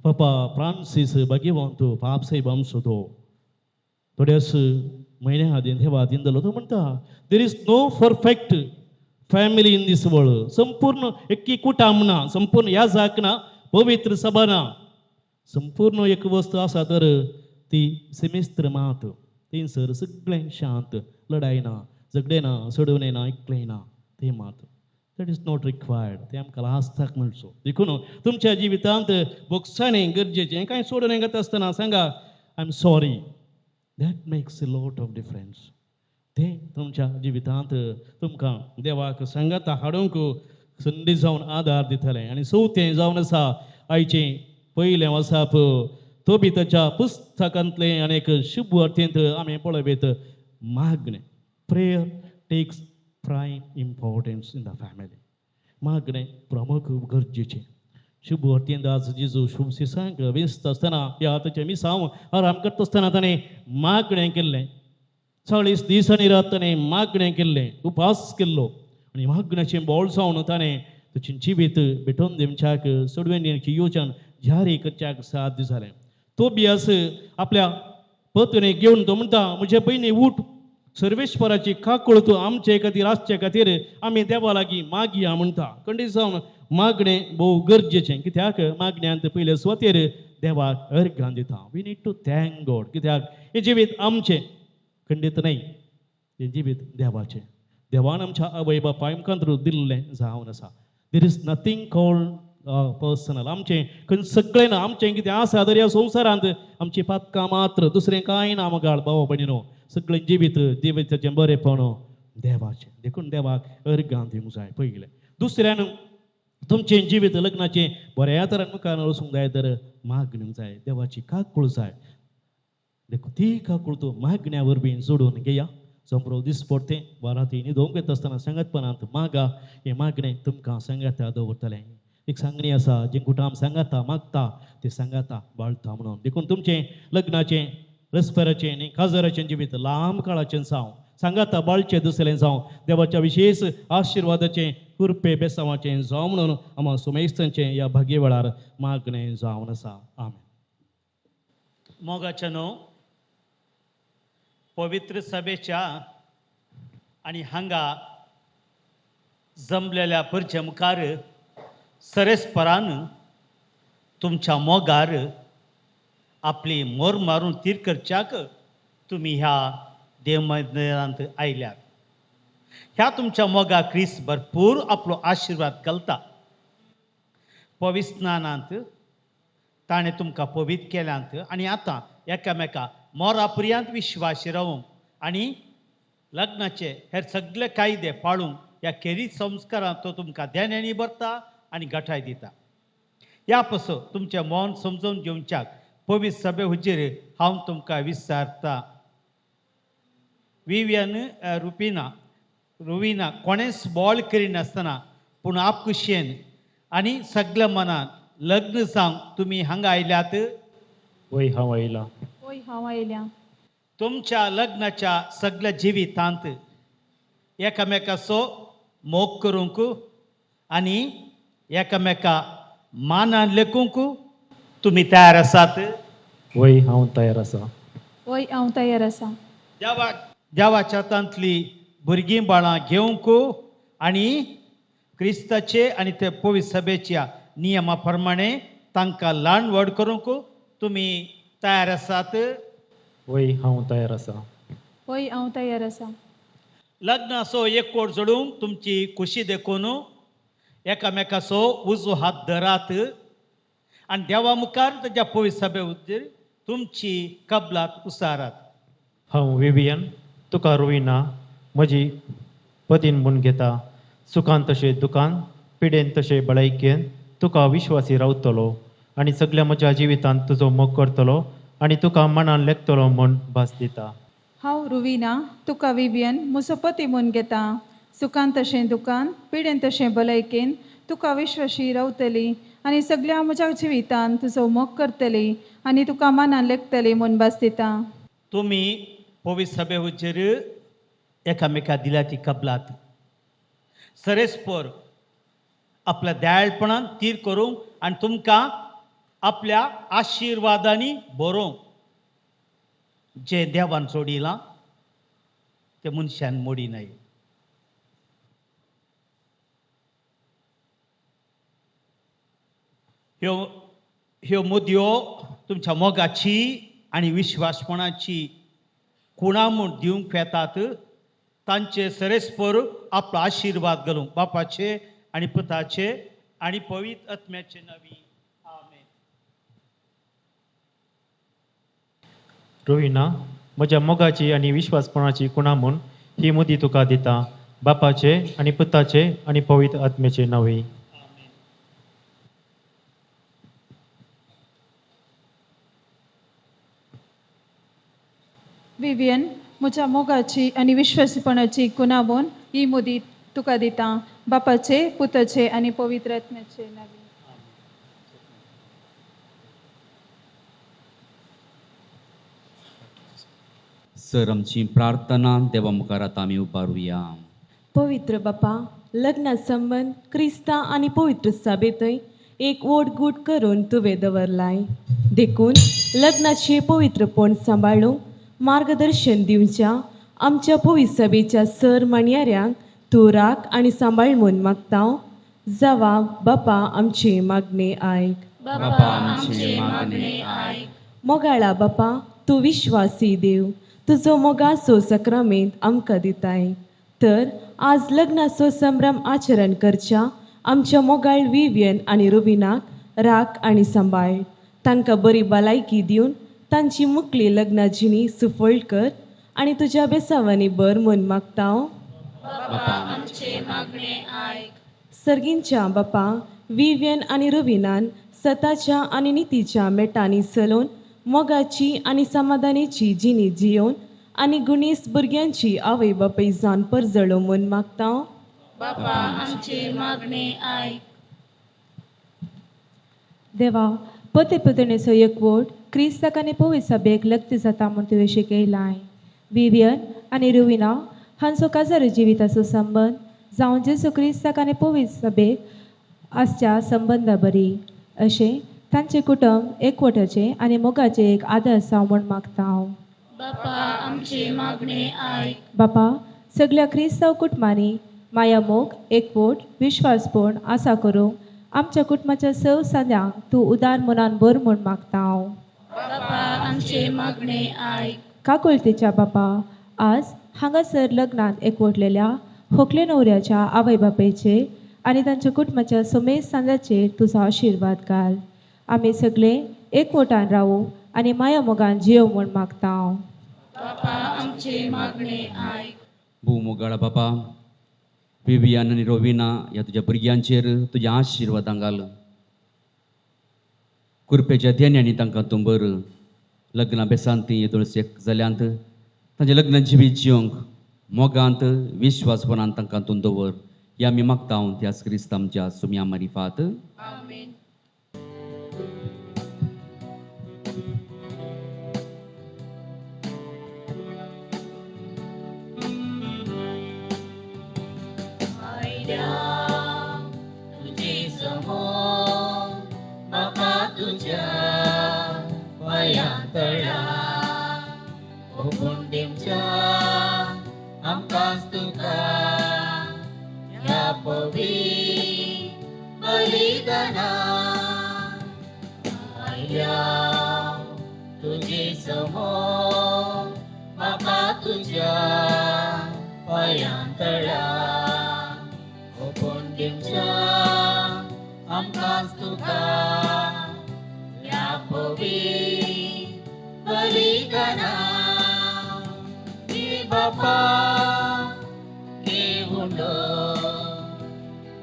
K: पापा फ्रांसीस भाग्यवंत पापसाहेब आमचो तो थोड्याच म्हयन्या आदीं देवादीन जालो. तो म्हणटा there is no perfect family in this world. संपूर्ण एकी कुटुंब ना, संपूर्ण ह्या जाग ना, पवित्र सभा ना. संपूर्ण एक वस्त आसा तर ती सेमिस्त्र मात, थंयसर सगळें शांत, लढाई ना, झगडे ना, सोडवणे ना, ऐकलें ना, ते मात दॅट इज नॉट रिक्वायर्ड. ते आमकां लास्ताक म्हणचो. देखून तुमच्या जिवितांत बोगसाणें गरजेचें. हें कांय सोडून घेता आसतना सांगा I am sorry. That makes a lot of difference. ते तुमच्या जिवितांत तुमकां देवाक सांगाता हाडूंक संदी जावन आदार दितले. आनी चवथें जावन आसा आयचें पयलें वसाप तोबिताच्या पुस्तकांतलें आनीक शुभ अर्थेंत आमी पळयत मागणें. Prayer takes prime importance in the family. मागणें प्रमुख गरजेचें. शुभ अर्थेंत आज जेजू शुभ सिसांक वेस्त आसतना ह्या ताच्या मिसांव आराम करता आसतना ताणें मागणें केल्लें. 40 दीस आनी रात ताणें मागणें केल्लें, उपास केल्लो आनी मागण्याचें बोळ जावन ताणें ताचें जिवीत भेटोवन दिवच्याक सोडवेन दिवची येवच्यान जारी करच्याक साध्य जालें. तोबियास आपल्या पत्नीक घेवन तो म्हणटा म्हजे पयलीं उठ, सर्वेश्वराची काकूळ तूं आमचे खातीर आसचे खातीर आमी देवा लागीं मागया म्हणटा. खंडीत जावन मागणें भोव गरजेचें. कित्याक मागण्यांत पयले स्वतेर देवाक अर्घां दिता. We need to thank God. कित्याक हें जिवीत आमचें खंडीत न्हय, हें जिवीत देवाचें. देवान आमच्या आवय बापाय आमकां दिल्लें जावन आसा. There is nothing called personal. आमचें सगळें ना. आमचें कितें आसा तर ह्या संवसारांत आमची पातकां मात्र, दुसरें कांय ना मगाळ भाव भयणीनो. सगळें जिविताचें बरेंपण देवाचें. देखून देवाक अर्घां दिवंक जाय पयलें. दुसऱ्यान तुमचें जिवीत लग्नाचें बऱ्या तरेन मुखार वचूंक जाय तर मागणूंक जाय, देवाची काकूळ जाय. देखून ती काकूळ तूं मागण्या वरवीं जोडून घेया. सोमरो दीस पडटें वारांती न्हिदोंक येता आसतना सांगातपणांत मागा. हें मागणें तुमकां सांगाता दवरतलें. एक सांगणी आसा, जें कुटाम सांगाता मागता तें सांगाता बाळटा म्हणून. देखून तुमचें लग्नाचें, रस्पेराचें आनी काजराचें जिवीत लांब काळाचें जावं, सांगाता बाळचें दुसरें जावं, देवाच्या विशेश आशिर्वादाचें कुरपे बेसांवाचें जावं म्हणून आम्हा सुमेस्तांचें ह्या भाग्ये वेळार मागणें जावन आसा. आमेन.
L: मोगाच्या न्हू पवित्र सभेच्या आणि हांगा जमलेल्या परच्या मुखार सरेस्परान तुमच्या मोगार आपली मोर मारून तीर करच्याक तुम्ही ह्या देवमंदिरांत आयल्यात. ह्या तुमच्या मोगा क्रिस्त भरपूर आपलो आशिर्वाद घालता. पवित्र स्नानांत ताणें तुमकां पवित्र केल्यांत आनी आतां एकामेका मोरा पर्यंत विश्वासी रावूंक आनी लग्नाचे हे सगळे कायदे पाळूंक ह्या खेरीत संस्कारांत तो तुमकां देण्यानी भरता आनी घटाय दिता. ह्या पासून तुमचें मन समजून घेवच्याक पवित्र सभे हुजेर हांव तुमकां विचारता. विवियन रुविना कोणेंच बोल करिनासतना पूण आपकुशेन आनी सगळ्या मनान लग्न जावंक तुमी हांगा आयल्यात.
E: वय हांव आयला.
J: वय हांव आयल्या.
L: तुमच्या लग्नाच्या सगळ्या जिवितांत एकामेकाचो मोग करूंक आनी एकामेका मानान लेखूंक तुमी तयार आसात.
E: वय हांव तयार आसा.
J: वय हांव तयार आसा.
L: देवाच्या हातांतली भुरगीं बाळां घेवंक आनी क्रिस्ताचे आनी ते पवित्र सभेच्या नियमा प्रमाणे तांकां ल्हान व्हड करूंक तुमी तयार आसात.
E: वय हांव तयार आसा.
J: वय हांव तयार आसा.
L: लग्नाचो एकवट जोडूंक तुमची खुशी देखून एकामेकाचो उजो हात धरात आनी देवा मुखार ताच्या पवित्र सभे तुमची कबलात उसारात.
E: हांव विवियन तुका रुविना म्हजी पतीन म्हूण घेता. सुखान तशें दुखान, पिडेन तशें भलायकेन तुका विश्वासी रावतलो आनी सगळ्या म्हज्या जिवितांत तुजो मोग करतलो आनी तुका मनान लेखतलो म्हूण भास दिता.
M: हांव रुविना तुका विवियन म्हजो पती म्हूण घेता. सुखान तशें दुखान, पिडेन तशें भलायकेन तुका विश्वासी रावतली आनी सगळ्या म्हज्या जिवितांत तुजो मोग करतली आनी तुका मनान लेखतली म्हूण भास दिता.
L: तुमी पवित्र सभे हुजेर एकामेका दिल्या ती कबलात सरेस्पर आपल्या दयाळपणान तीर करूंक आनी तुमकां आपल्या आशिर्वादांनी भरोवंक. जे देवान जोडिलां ते मनशान मोडिनाय. ह्यो मुदयो तुमच्या मोगाची आनी विश्वासपणाची कुणा म्हूण दिवंक येतात तांचे सरेस्पर आपलो आशिर्वाद घालूंक बापाचे आनी पुताचे आनी पवित्र आत्म्याचे नवी आमेन.
E: रोहिना म्हज्या मोगाची आनी विश्वासपणाची कुणा म्हूण ही मुदी तुका दिता बापाचे आनी पुताचे आनी पवित्र आत्म्याचे नवे.
M: विवियन म्हज्या मोगाची आनी विश्वासीपणाची गुणाबोन ही मुदी तुका दिता बापाचे पुताचे आनी पवित्र आत्म्याचे नांवे.
F: सर आमची प्रार्थना देवा मुखार आतां आमी उबारुया.
N: पवित्र बापा, लग्ना संबंध क्रिस्ता आनी पवित्र सभेतय एक ओडगूट करून तुवें दवरलाय. देखून लग्नाचे पवित्रपण सांबाळूंक मार्गदर्शन दिवच्या आमच्या पवित्र सभेच्या सर माणयाऱ्यांक तूं राख आनी सांबाळ म्हूण मागता. जावा बापा आमचे मागणे आयक.
D: बापा आमचे मागणे आयक.
N: मोगाळा बापा, तूं विश्वासी देव, तुजो मोगाचो सक्रामेंत आमकां दिताय. तर आज लग्नाचो संभ्रम आचरण करच्या आमच्या मोगाळ विवियन आनी रुबिनाक राख आनी सांबाळ. तांकां बरी भलायकी दिवन तांची मुखली लग्ना जिणी सुफळ कर आनी तुज्या बेसावांनी बर म्हूण मागता.
D: बापा आमचे मागणे आयक.
N: सर्गींच्या बापा, विवियन आनी रुबिनान सताच्या आनी नितीच्या मेटांनी चलोवन मोगाची आनी समाधानाची जिणी जियोवन आनी गुणीस भुरग्यांची आवय बापाय जावन परजळो म्हूण मागता.
D: बापा आमचे मागणे आयक.
J: देवा, पती पत्नीचो एकवट क्रिस्ताक आनी पवित्र सभेक लग्न जाता म्हूण तुवें शिकयलाय. विवियन आनी रुविना हांचो काजार जिविताचो संबंध जावं जेजू क्रिस्ताक आनी पवित्र सभेक आसच्या संबंदा बरी अशें तांचे कुटुंब एकवटाचे आनी मोगाचे एक आदर जावं म्हूण मागता हांव.
D: बापा आमचे मागणे आयक.
J: बापा, सगळ्या क्रिस्तांव कुटुंबांनी माया मोग एकवट विश्वासपण आसा करूंक आमच्या कुटुंबाच्या सव सद्यांक तूं उदार मनान बर म्हूण मागता हांव.
D: बापा आमचे मागणे आयक.
J: काकुळतेच्या बापा, आज हांगासर लग्नात एकवटलेल्या होकले न्हवऱ्याच्या आवय बापायचे आनी तांच्या कुटुंबाच्या समेत सांजाचेर तुजो आशिर्वाद घाल. आमी सगळे एकवटान रावूं आनी माया मोगान जियो म्हूण मागता हांव.
D: बापा आमचे मागणे आयक.
F: भूमोगाळा बापा, विवियन आनी रोविना ह्या तुज्या भुरग्यांचेर तुज्या आशिर्वादां घाल. कुरपेच्या ध्येन्यांनी तांकां तूं बर लग्ना बेसांती येदोळसेक जाल्यांत तांचें लग्न जिवीत जियोंक मोगांत विश्वासपणान तांकां तूं दवर. ह्या आमी मागता हांव त्या क्रिस्त आमच्या सुम्या मारिफात.
D: आमेन. तुझे समोर बापा तुझ्या पायांतळा ओपुंडीमच्या आमकांच तुका ह्या पवित्र बलिदाना आयल्या तुझे समोर बापा तुझ्या पायांतळा ओपुंडीमच्या आमकांच तुका ह्या पवित्र बलिदाना घे बापा घे हुंडो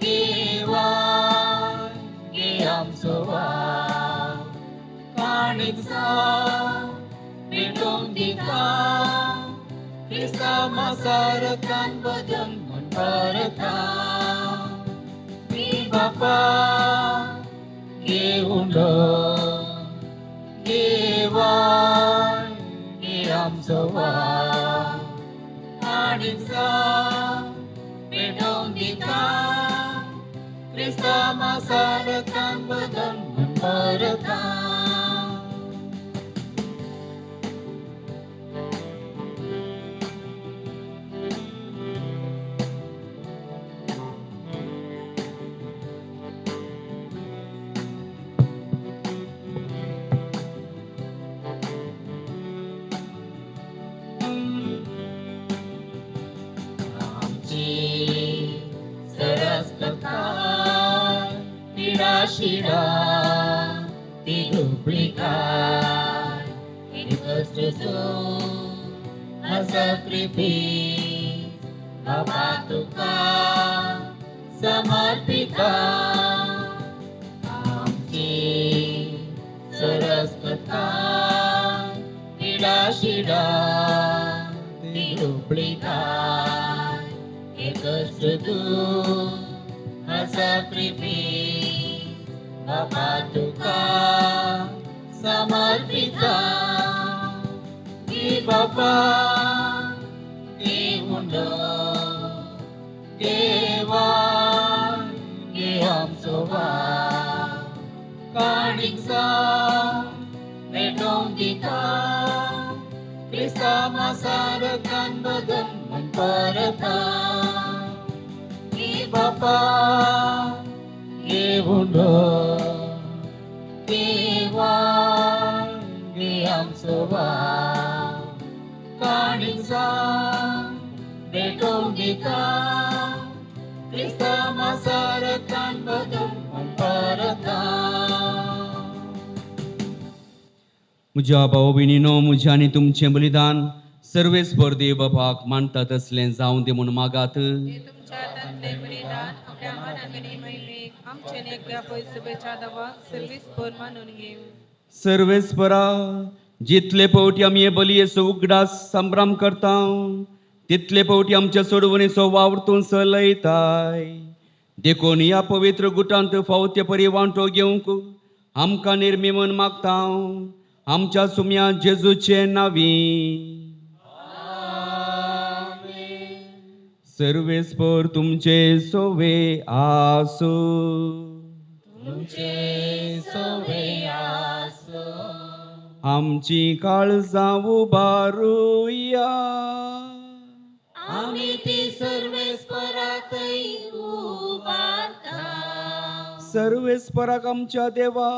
D: घे वाण घे आमचो वाव काणीक जावं पेटोवंक दिता क्रिस्ता मसारतान बदल म्हूण परता घे बापा घे हुंडो घे वाण घे आमचो वाव काणीक जावं पेटोवंक दिता क्रिस्ता मसारतान बदल म्हूण परता
F: शिडा ती झोपली काय हे कष्ट तो sacrifice बाबा तुका समर्पिता आमची सरस कथा पिडा शिडा ती झोपली काय हे कष्ट तू sacrifice बाबा तुका समर्पिता बाबा देवुंडो देवा गे आमचो काणिकसा भेटोवंक दिता क्रिस्ता मासार कान बदन मन परता बाबा देवुंडो देवा गे आमचो काणिकसा भेटोवंक दिता क्रिस्ता मासार कान बदन मन परता म्हज्या भाव भयणीनो म्हजें आनी तुमचें बलिदान सर्वेस्वर देव बाबाक मानतात असलें जावं दे म्हूण मागात सर्वेस्परा जितले फावटी आमी हे बलयेचो उगडास संभ्रम करता तितले फावटी आमच्या सोडवणेचो वावरतून चलयताय देखून ह्या पवित्र गुटांत फावते परी वांटो घेवंक आमकां निर्मेमन मागता आमच्या सुम्या जेजूचे नांवी सर्वेस्पर तुमचे सोवे आसो आमची काळजां उबारुया आमी ती सर्वेस्पराकय उबारता सर्वेस्पराक आमच्या देवा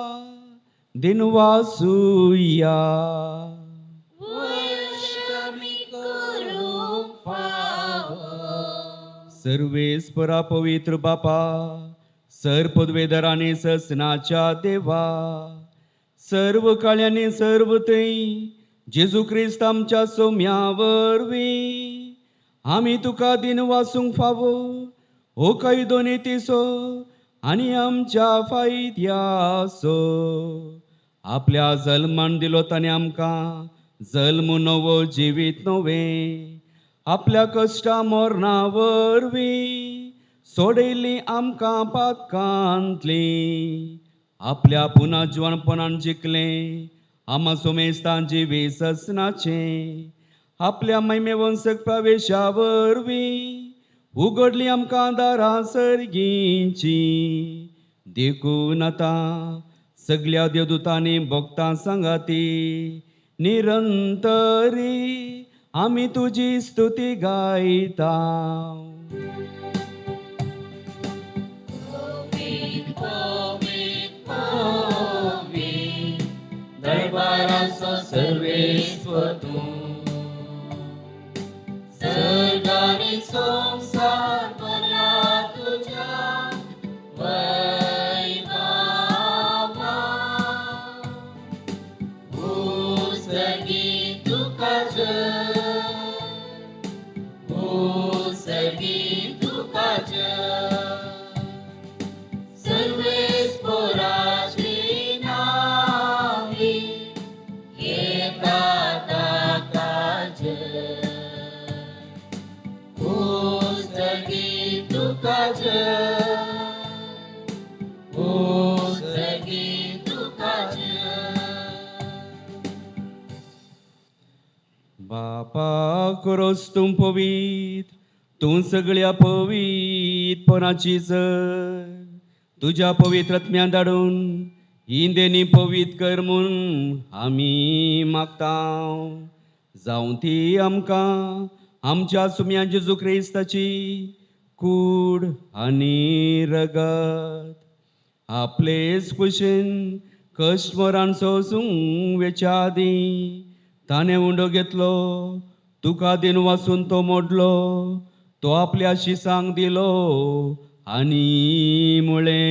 F: दिनवासुया सर्वेस्परा पवित्र बापा सर पदवेदारांनी ससनाच्या देवा सर्व काळ्यांनी सर्व थंय जेजू क्रिस्त आमच्या सोम्या वरवीं आमी तुका दिन वासूंक फावो हो कायदो नेतीसो आनी आमच्या फायद्यासो आपल्या जल्मान दिलो ताणें आमकां जल्म नवो जिवीत नवें आपल्या कश्टा मरणा वरवीं सोडयल्लीं आमकां पातकांतली आपल्या पुना जवानपणान जिखलें आमा सोमेस्तां जिवी ससनाचें आपल्या मैमे वंशक प्रवेशा वरवीं उगडलीं आमकां दारां सर्गींची देखून आतां सगळ्या देवदूतांनी भक्तां सांगाती निरंतरी आमी तुजी स्तुती गायता दरबाराचो सर्वेस्वर तूं सर्ग आनी संसार भरला तुज्या वैभवान भूसर्गी तुका भूसर्गी तुका सर्वेस्पराची नावी येता ताकाच भूसर्गी तुका भूसर्गी तुका बापा करोस तूं पवित्र तूं सगळ्या पवित्रपणाची जर तुझ्या पवित्रत्म्या धाडून इंदेनी पवित्र कर म्हूण आमी मागता जावं ती आमकां आमच्या सुम्या जेजू क्रिस्ताची कूड आनी रगत आपलेच कुशीन कश्टमरान सोसूंक वेच्या आदी ताणें उंडो घेतलो तुका दिन वाचून तो मोडलो तो आपल्या शिसांक दिलो आनी मुळे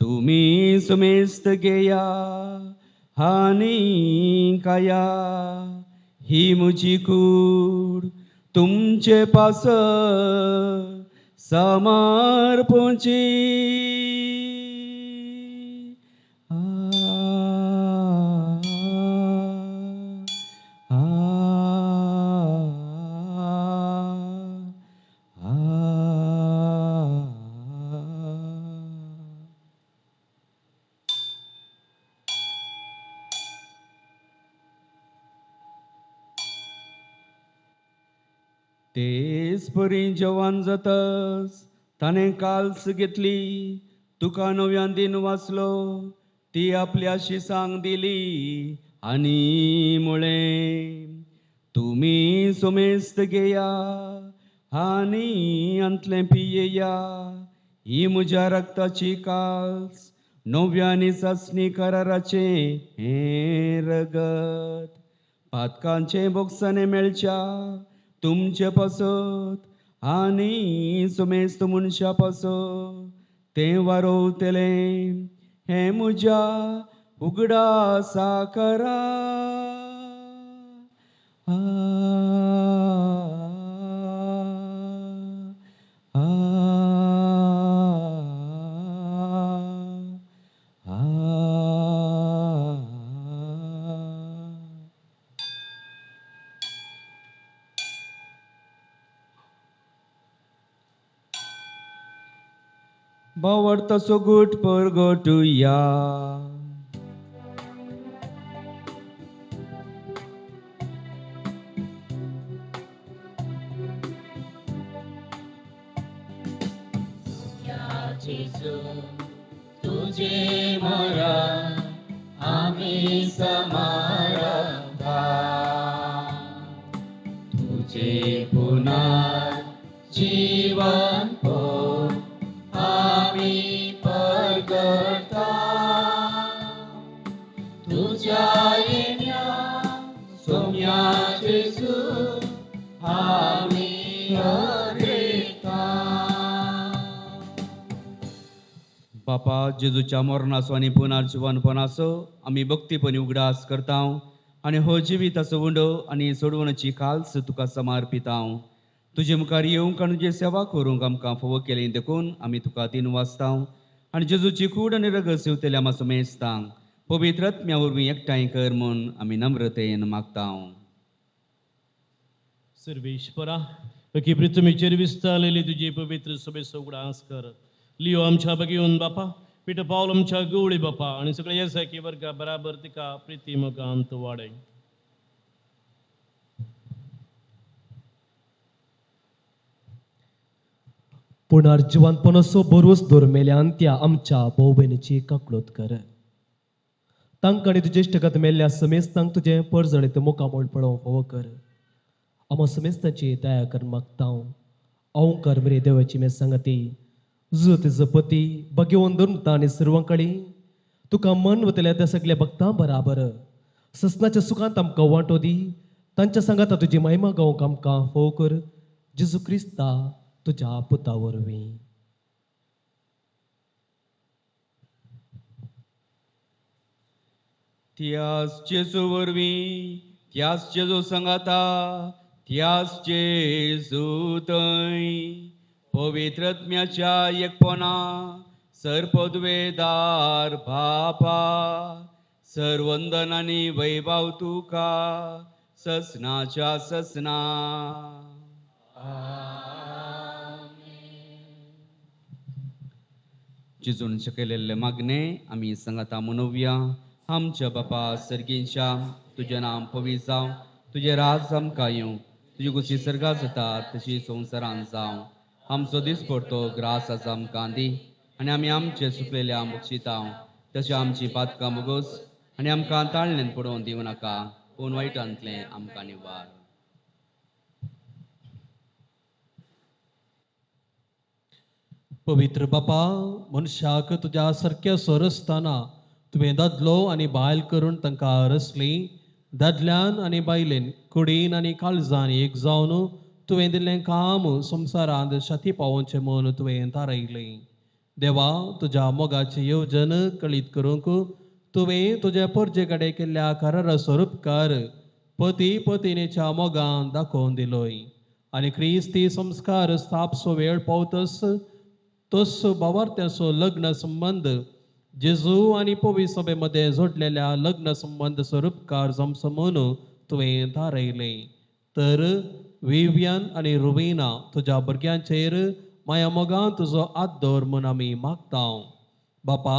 F: तुम्ही सुमेस्त घेया हानी काया ही मुझी कूड तुमचे पास समर्पूची तेच परी जवान जातस ताणे काल्स घेतली तुका नव्यान दिन वाचलो ती आपल्याशी सांग दिली आणि मुळे तुम्ही सोमेस्त घेया आणि अंतले पियेया ही म्हज्या रक्ताची काल्स नव्यानी चाचणी कराराचे हे रगत पातकांचे बोक्साने मेळच्या तुमचे पासत आणि सुमेस्त मनशा पासत ते वारोवतले हे म्हज्या उगडा साकरा बावडता सो गुट पर गोटुया
O: तुझे मरा आम्ही समारंभा तुझे पुन्हा जीवन हो आम्ही परगटा तुझ्या येण्या सोम्या जेसू आम्ही हरेता.
F: बापा जेजूच्या मरणाचो आनी पुनर्जीवनपणाचो आमी भक्तीपणी उगडास करता आनी हो जिविताचो उंडो आनी सोडवणीची काल्स तुका समर्पिता. तुजे मुखार येवंक आनी तुजी सेवा करूंक आमकां फोव केली देखून आमी तुका दिन वाचता आनी जेजूची कूड आनी रगत सेवतले आमी सुमेस्ता पवित्र आत्म्या वरवीं एकठांय कर म्हूण आमी नम्रतेन मागता.
K: सर्वेश्वरा की पृथ्वीचेर विस्तारलेली तुजी पवित्र सभेचो उगडास कर. लियो आमच्या बगेवन बापा पिठ पावल आमच्या गवळी बापा आनी सगळे येसाकी वर्गा बराबर तिका प्रितीमकांत वाडय.
P: पुनर्जीवनपणाचो बरोस दौरमेल्यान त्या आमच्या भाऊ भयणीची काकळोत कर. तांकां आनी तुजे इश्टगत मेल्ल्या समेस्तांक तुजें परजणीत मुखामोल पळोवंक फोव कर. आमो समेस्ताची दया कर मागता. हांव कर मरे देवाची मे सांगती जो तिजो पती भगवंत धर्मता आनी सर्वांकळी तुका मन वतल्या त्या सगळ्या भक्तां बराबर ससनाच्या सुखांत आमकां वांटो दी. तांच्या सांगाता तुजी महिमा गावंक आमकां फोव कर. जेजू क्रिस्ता तुझ्या पुता वरवीं.
F: त्याच जेजू वरवीं त्याच जेजू सांगाता त्याच जेजू थंय पवित्र आत्म्याच्या एकपणा सरपदवेदार बापा सर्वंदन आनी वैभव तुका ससनाच्या ससना. जेजून शिकयलेले मागणे आमी सांगाता मनोवया. आमच्या बापा सर्गींच्या तुजें नाम पवित्र जावं तुजें राज आमकां येवं तुजी कुशी सर्गांत जाता तशी संवसारांत जावं. आमचो दीस पडतो ग्रास आज आमकां दी आनी आमी आमचे चुकलेल्या बक्षिता तशें आमची पातकां मुगोस आनी आमकां ताळणेन पडोवन दिवं नाका पूण वायटांतले आमकां निवार.
Q: पवित्र बापा मनशाक तुज्या सारक्या सर आसतना तुवें दादलो आनी बायल करून तांकां रचली. दादल्यान आनी बायलेन कुडीन आनी काळजान एक जावन तुवें दिल्लें काम संवसारांत शाती पावोवचें म्हूण तुवें थारायलें. देवा तुझ्या मोगाचे येवजण कळीत करूंक तुवें तुझ्या परजे कडेन केल्ल्या करारा स्वरूपकार पती पत्नीच्या मोगान दाखोवन दिलोय आनी क्रिस्ती संस्कार स्थापसो वेळ पावतस तस भावार्थ्याचो लग्न संबंध जेजू आनी पवित्र सभेमध्ये जोडलेल्या लग्न संबंध स्वरूपकार जमचो म्हणून तुवें थारायले तर विवियन आनी रुबीना तुज्या भुरग्यांचेर माया मोगान तुजो हात दवर म्हूण आमी मागता बापा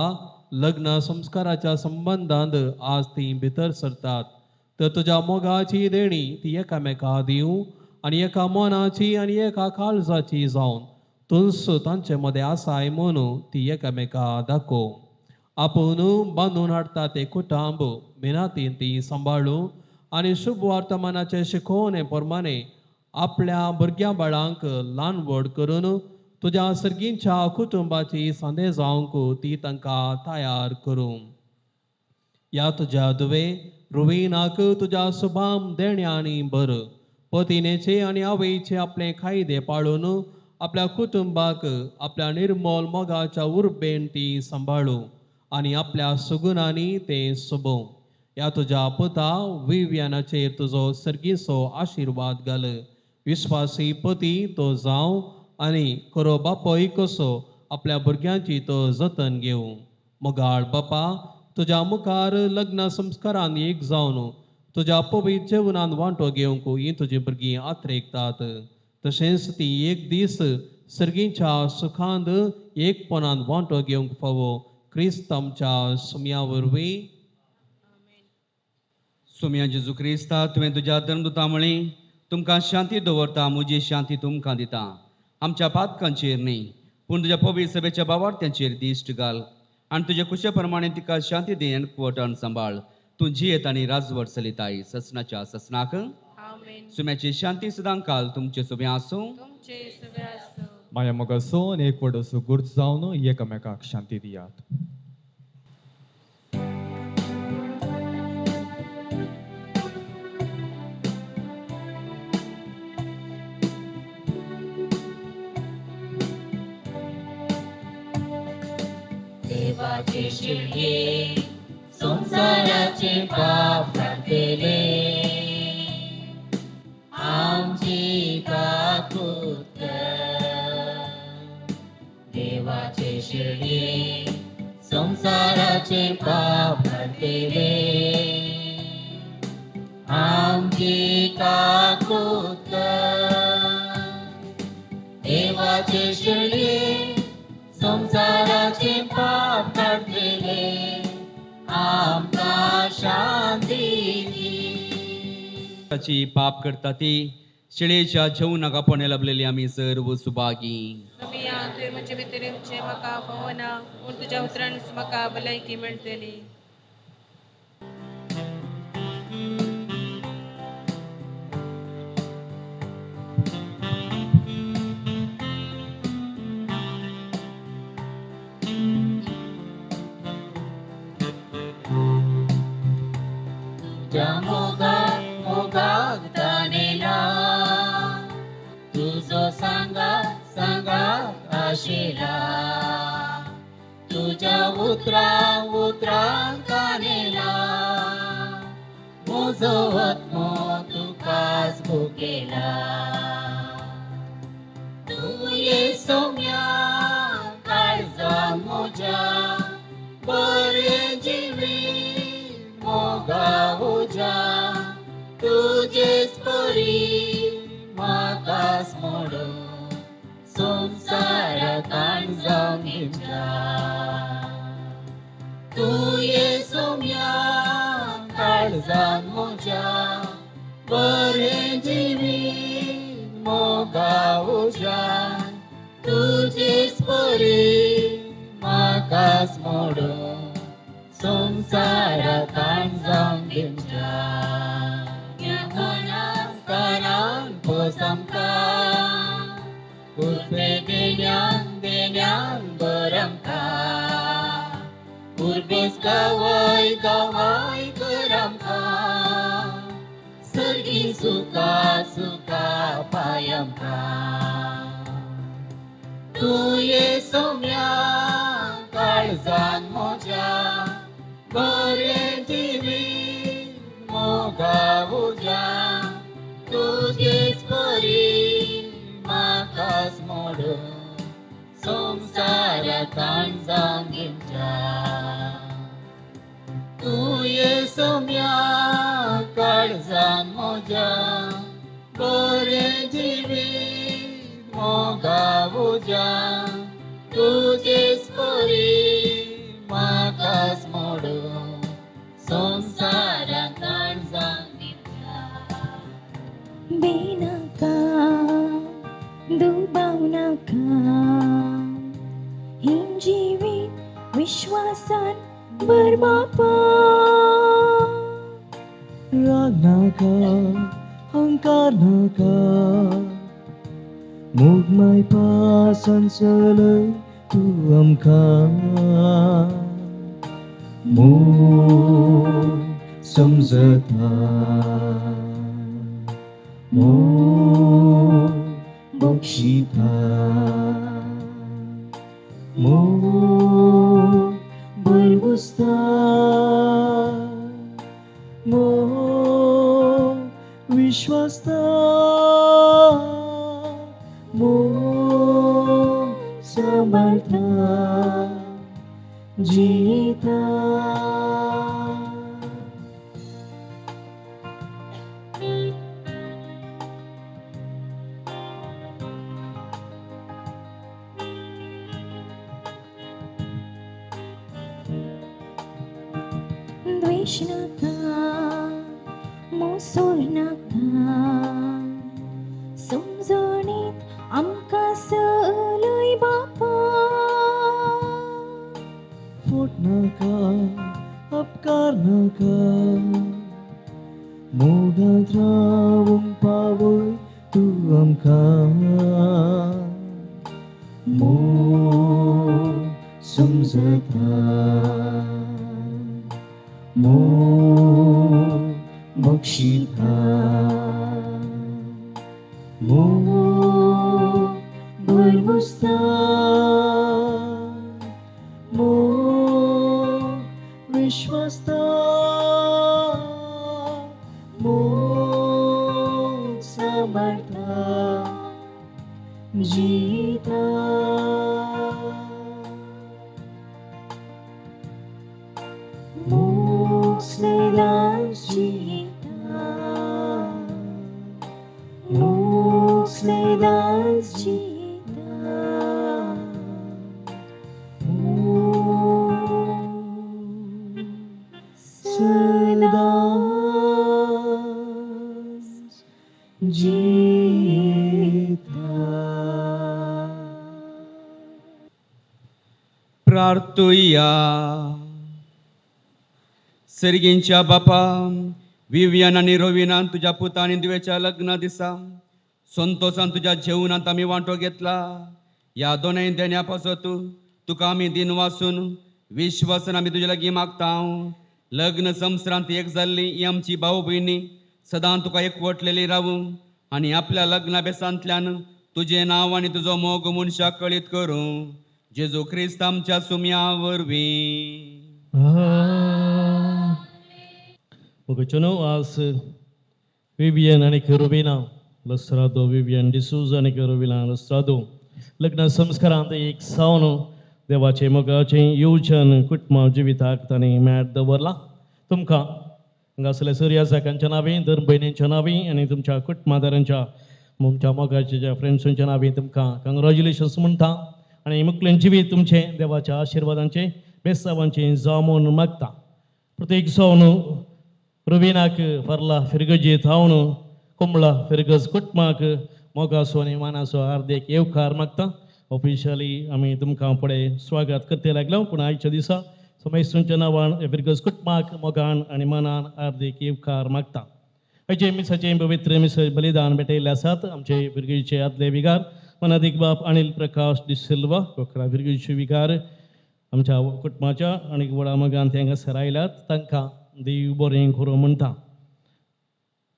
Q: लग्न संस्काराच्या संबंधांत आज ती भितर सरतात तर तुज्या मोगाची देणी ती एकामेका दिवं आनी एका मनाची आनी एका काळजाची जावन तुस तांचे मदें आसाय म्हणून ती एकामेका दाखोव आपूण बांदून हाडटा ते कुटुंब मिनातीन ती सांबाळूं आनी शुभ वर्तमानाचे शिकोवणे प्रमाणे आपल्या भुरग्यां बाळांक ल्हान व्हड करून तुज्या सर्गींच्या कुटुंबाची सांदे जावंक ती तांकां तयार करूं या तुज्या दुवे रुवीनाक तुज्या शुभाम देण्यानी बर पतिनेचे आनी आवयचे आपले कायदे पाळून आपल्या कुटुंबाक आपल्या निर्मल मोगाच्या उर्बेन ती सांबाळूं आनी आपल्या सुगुणांनी ते सुबोव या तुज्या पुता विवियनाचेर तुजो सर्गीचो आशिर्वाद घाल विश्वासी पती तो जावं आनी खरो बापोय कसो आपल्या भुरग्यांची तो जतन घेवं मोगाळ बापा तुज्या मुखार लग्न संस्कारान एक जावन तुज्या पवित्र जेवणान वांटो घेवंक ही तुजी भुरगीं आत्रेकतात तशेंच ती एक दीस सर्गींच्या सुखांत एकपणान वांटो घेवंक फावो क्रिस्त आमच्या सुम्या वरवीं
F: सुम्या जेजू क्रिस्ता तुवें तुज्या धर्मदुता मळी तुमकां शांती दवरता म्हजी शांती तुमकां दिता आमच्या पातकांचेर न्ही पूण तुज्या पवित्र सभेच्या भावार्थ्यांचेर दिश्ट घाल आनी तुज्या कुशे प्रमाणे तिका शांती देन एकवटान सांबाळ तूं जियेत आनी राजवट चलयताय ससनाच्या ससनाक सुम्याची शांती सदां काल तुमचे सुबे आसूं
I: माया मोग असो आनी एकवट असो गुर्ज जावन एकामेकाक शांती दियात
O: देवाचे शिळये संसाराचे पाप काढले आमची काकूत देवाचे शिळये संसाराचे पाप काढले आमची काकूत देवाचे शिळये संसाराचे पाप काढले आमकां शांती
F: ताची पाप करता ती शिळेच्या जेवणाक आपण लभलेली आमी सर्व सुभागी
R: म्हणजे भितरचे म्हाका भवना पूण तुज्या उतरान म्हाका भलायकी मेळटली
O: मोगाक तानेला तुझो सांगात आशिला तुझ्या उतरां कानेला म्हजो आत्मो तुकाच भुकेला तूं ये सौम्या काळजान म्हज्या बरें जिवीत मोगा उजा तुजेच परी म्हाकाच मोडो संसारांत जावन घेतला तूं ये सौम्या काळजान म्हज्या बरें जिवीत मोगा उजा तुजेच परी म्हाकाच मोडो संसारांत जावन घेतला कानान पोसमका उर्बे देण्यान बरमका उर्बेस गवय करमका सर्गी सुका पायमका तू ये सोम्या काळजान मोज्या बरे जिवीत मोगा उज्या तुजेच परी म्हाकाच मोडून संसारांत जावन घेवच्या तू ये सोम्या काळजान मोज्या बरे जिवीत मोगा उज्या तुजेच परी म्हाकाच मोडून संसारांत जावन घेवच्या
S: बेनाका दुबाव नाका हिन जिवीत विश्वासान बर बापा
A: राग नाका हंकार नाका मोगमाय पासन चलय तू आमकां मोग समजता मोग बक्षिता मोग बरबुसता मोग विश्वासता मोग समर्था जिता
S: द्वेष नाका मोसोर नाका समजणीत आमकां सलय बापा
A: फोट नाका अपकार नाका मोगात रावूंक पावय तू आमकां मोग समजता मोग बक्षिता मोग बरबुसता मोग विश्वासता मोग समर्था जिता मोग स्नेहांच जिता मोग स्नेहांच जिता मोग सदांच जिता
F: प्रार्थुया सर्गींच्या बापा विवियन आणि रोविनान तुझ्या पुतानी दुवेच्या लग्न दिसा संतोषान तुझ्या जेवणात आम्ही वांटो घेतला या दोनय देण्यापासून तुका आम्ही दिन वाचून विश्वासान आम्ही तुझ्या लागीं मागता लग्न संवसारांत एक जाल्ली ही आमची भाऊ भयणी सदां तुका एकवटलेली रावूं आणि आपल्या लग्ना बेसांतल्यान तुझे नाव आणि तुजो मोग मनशाक कळीत करूं जेजू क्रिस्त आमच्या सुम्या वरवीं
K: Pagkachano as Vivian आणि Carolina Lastrado Vivian D'Souza आणि Carolina Lastrado लग्न संस्कारांत एक सावन देवाचे मोगाचे येवचन कुटुंब जिविताक तांणी मेळ दवरला तुमकां हांगासरल्या सर्या साकांच्या नांवी धर्म भयणींच्या नांवी आनी तुमच्या कुटुंबादारांच्या तुमच्या मोगाच्या ज्या फ्रेंड्सांच्या नांवी तुमकां कंग्रॅच्युलेशन्स म्हणटा आनी मुखलें जिवीत तुमचे देवाच्या आशिर्वादांचे बेसावांचे जावून मागता प्रत्येक सावन रुविनाक फरला फिरगजी थावन कुंबळा फिरगज कुटुंबाक मोगासो आनी मानासो हार्दिक येवकार मागता ऑफिशियली आमी तुमकां फुडें स्वागत करते लागलो पूण आयच्या दिसा समेस्तुंच्या नांवान फिरगज कुटुंबाक मोगान आनी मनान हार्दिक येवकार मागता आयचे मिसाचे पवित्र मिस बलिदान भेटयल्ले आसात आमचे फिरगीचे आदले विगार मनादीक बाप अनिल प्रकाश डिसिल्वा कोकरा फिरगीचे विगार आमच्या कुटुंबाच्या आनी व्हडा मोगान ते हांगासर आयल्यात तांकां देव बरें करूं म्हणटा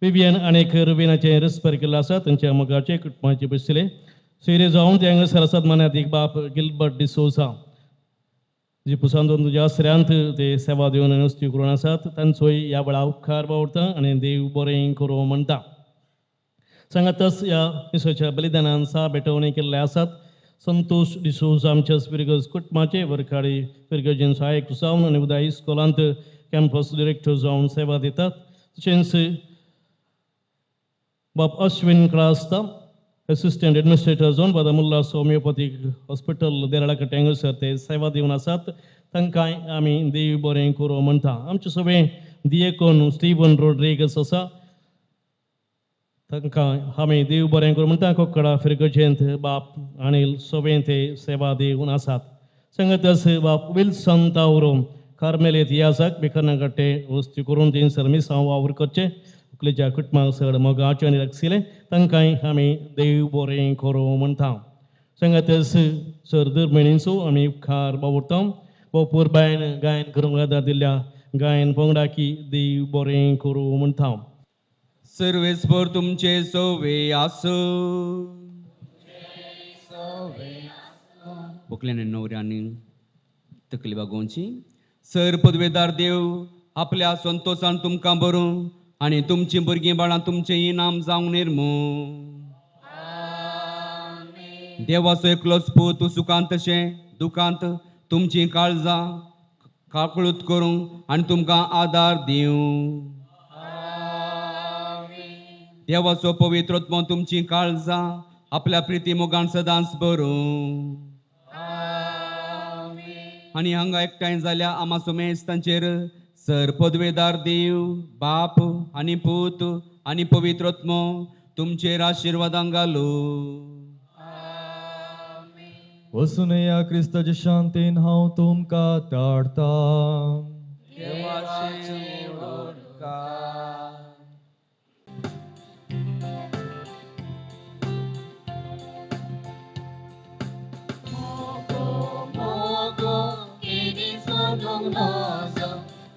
K: विवियन आनी रुविनाचे रस्पर केल्लो आसा तांच्या मोगाचे कुटुंबाचे बसले सोयरे जावन ते हांगासर आसात मनात एक बाप गिल्बर्ट डिसोजा जी पुसांतून तुज्या आसऱ्यांत ते सेवा दिवन नुस्ती करून आसात तांचोय ह्या वेळा उपकार बावरता आनी देव बरें करूं म्हणटा. सांगातच ह्या दिसाच्या बलिदानान भेटवणी केल्ले आसात. संतोष डिसोजा आमच्या स्पिरिगस कुटुंबाचे वरखाडी पिरगजीन सहाय्यक जावन आनी उदय इस्कॉलांत कॅम्पस डिरेक्टर जावन सेवा दितात. तशेंच बाब अश्विन क्लास्ता असिस्टंट एडमिनिस्ट्रेटर जावन बादामुल्ला होमिओपॅथीक हॉस्पिटल देराळा कट्टे हांगासर ते सेवा दिवन आसात. तांकांय आमी देव बरें करूं म्हणटा. आमचे सगळे दियेकोन स्टीवन रोड्रिगस आसा तांकां आमी देव बरें करूं म्हणटा. कोकडा फिरगजेंत बाप अनिल सगळे ते सेवा दिवन आसात. सांगातच बाप विल्सन तावरो कार्मेलीत याजाक बेकारना कट्टे वस्ती करून थंयसर मिसांव वावर करचे आपल्या कुटुंबाक सगळे मोगाचे आनी राखसिले तांकांय आमी देव बरें करूं म्हणटा. सांगातच सर दर म्हयन्याचो आमी उपकार बावरता. भरपूर बायन गायन करूंक आदार दिल्ल्या गायन पंगडा की देव बरें करूं म्हणटा.
F: सर्वेस्पर तुमचे सोवे आसो पोकल्याने नवऱ्यानी तकली बागोवची. सर पदवेदार देव आपल्या संतोषान तुमकां बरों आनी तुमची भुरगीं बाळां तुमचें इनाम जावं निर्मू. देवाचो एकलोच पूत सुखांत तशें दुखांत तुमची काळजां काकळूत करूं आनी तुमकां आदार दिवं. देवाचो पवित्र आत्मो तुमची काळजां आपल्या प्रिती मोगान सदांच भरूं. आनी हांगा एकठांय जाल्या आमा सोमेस्तांचेर सर पदवेदार देव बाप आनी पूत आनी पवित्र आत्मो तुमचेर आशिर्वादां घालूं.
I: वचून या क्रिस्ताच्या शांतीन हांव तुमकां धाडटा.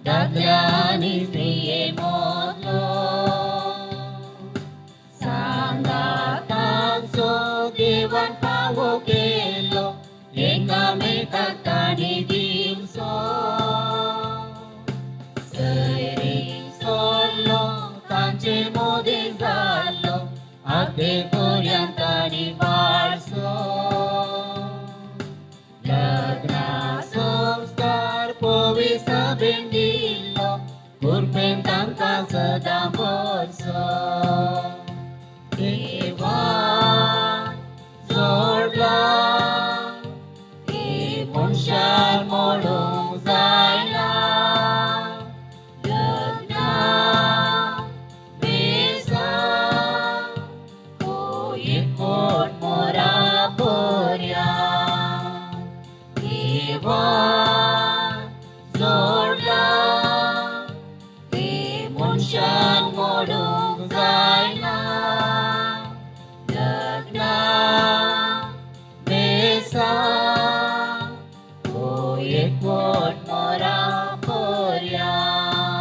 O: दादल्यानी स्त्रिये मोदलो सांगाताचो देवान फावो केलो एकामेकाक ताणी दिवचो. सैरीक सोडलो तांचे मोदी जाल्लो आदे कोऱ्यान ताणी वाळसो. लग्ना संस्कार पवित्र सभेन दिल्लो कुर्पेन तांकां सदां बसो. देवान जोडला ते मनशान मोडूंक जायना. लग्ना बेसान तो एकवट मोरा पर्यान. देवान जोडला ते मनशान मोडूंक जायना. लग्ना बेसान तो एकवट मोरा पर्यान.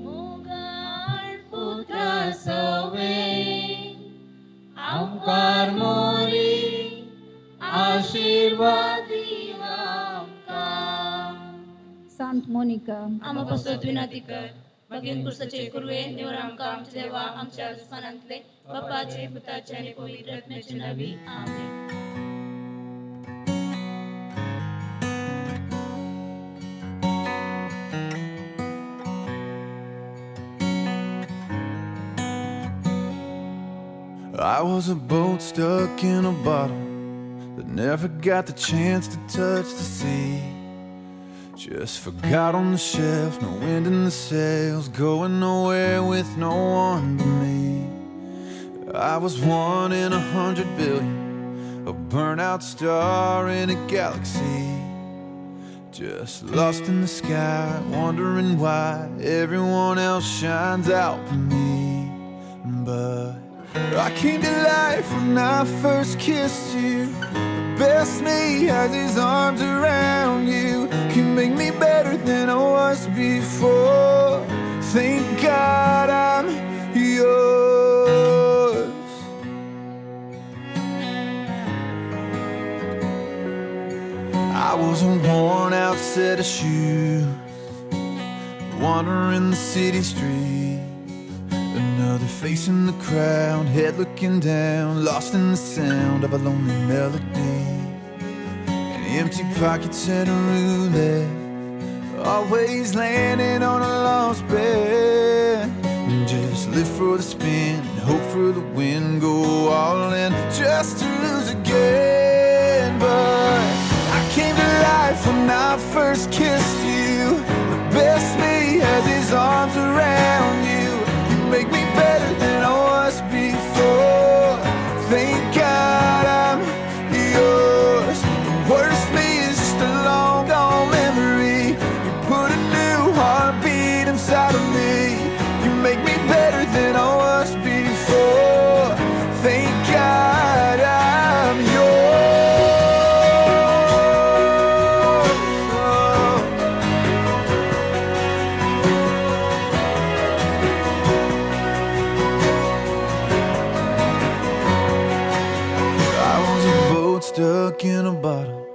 O: मोगाळ पुत्रा सवे आमकां मोरी आशीर्वाद
M: सांत मोनिका
R: आम्हा पासत विनंती कर. भगीन कुर्साचे कुरवे देवर आमकां आमचे देवा आमच्या दुस्मानांतले बापाचे पुताचे आनी पवित्र आत्म्याचे नावी आमेन.
A: I was a boat stuck in a bottle that never got the chance to touch the sea. Just forgot on the shelf, no wind in the sails, going nowhere with no one but me. I was 1 in 100 billion, a burnout star in a galaxy. Just lost in the sky, wondering why everyone else shines out for me. But I came to life when I first kissed you. The best me has his arms around you. Can make me better than I was before. Thank God I'm yours. I was a worn out set of shoes, wandering the city street. Another face in the crowd, head looking down, lost in the sound of a lonely melody. And empty pockets and a roulette, always landing on a lost bet. Just live for the spin, hope for the win, go all in just to lose again. But I came to life when I first kissed you. The best me has his arms around you. You make me better than I was before. Thank God I'm yours. The worst me is just a long gone memory. You put a new heartbeat inside of me. You make me better than I was before. Thank God I'm yours. I was a boat stuck in a bottle,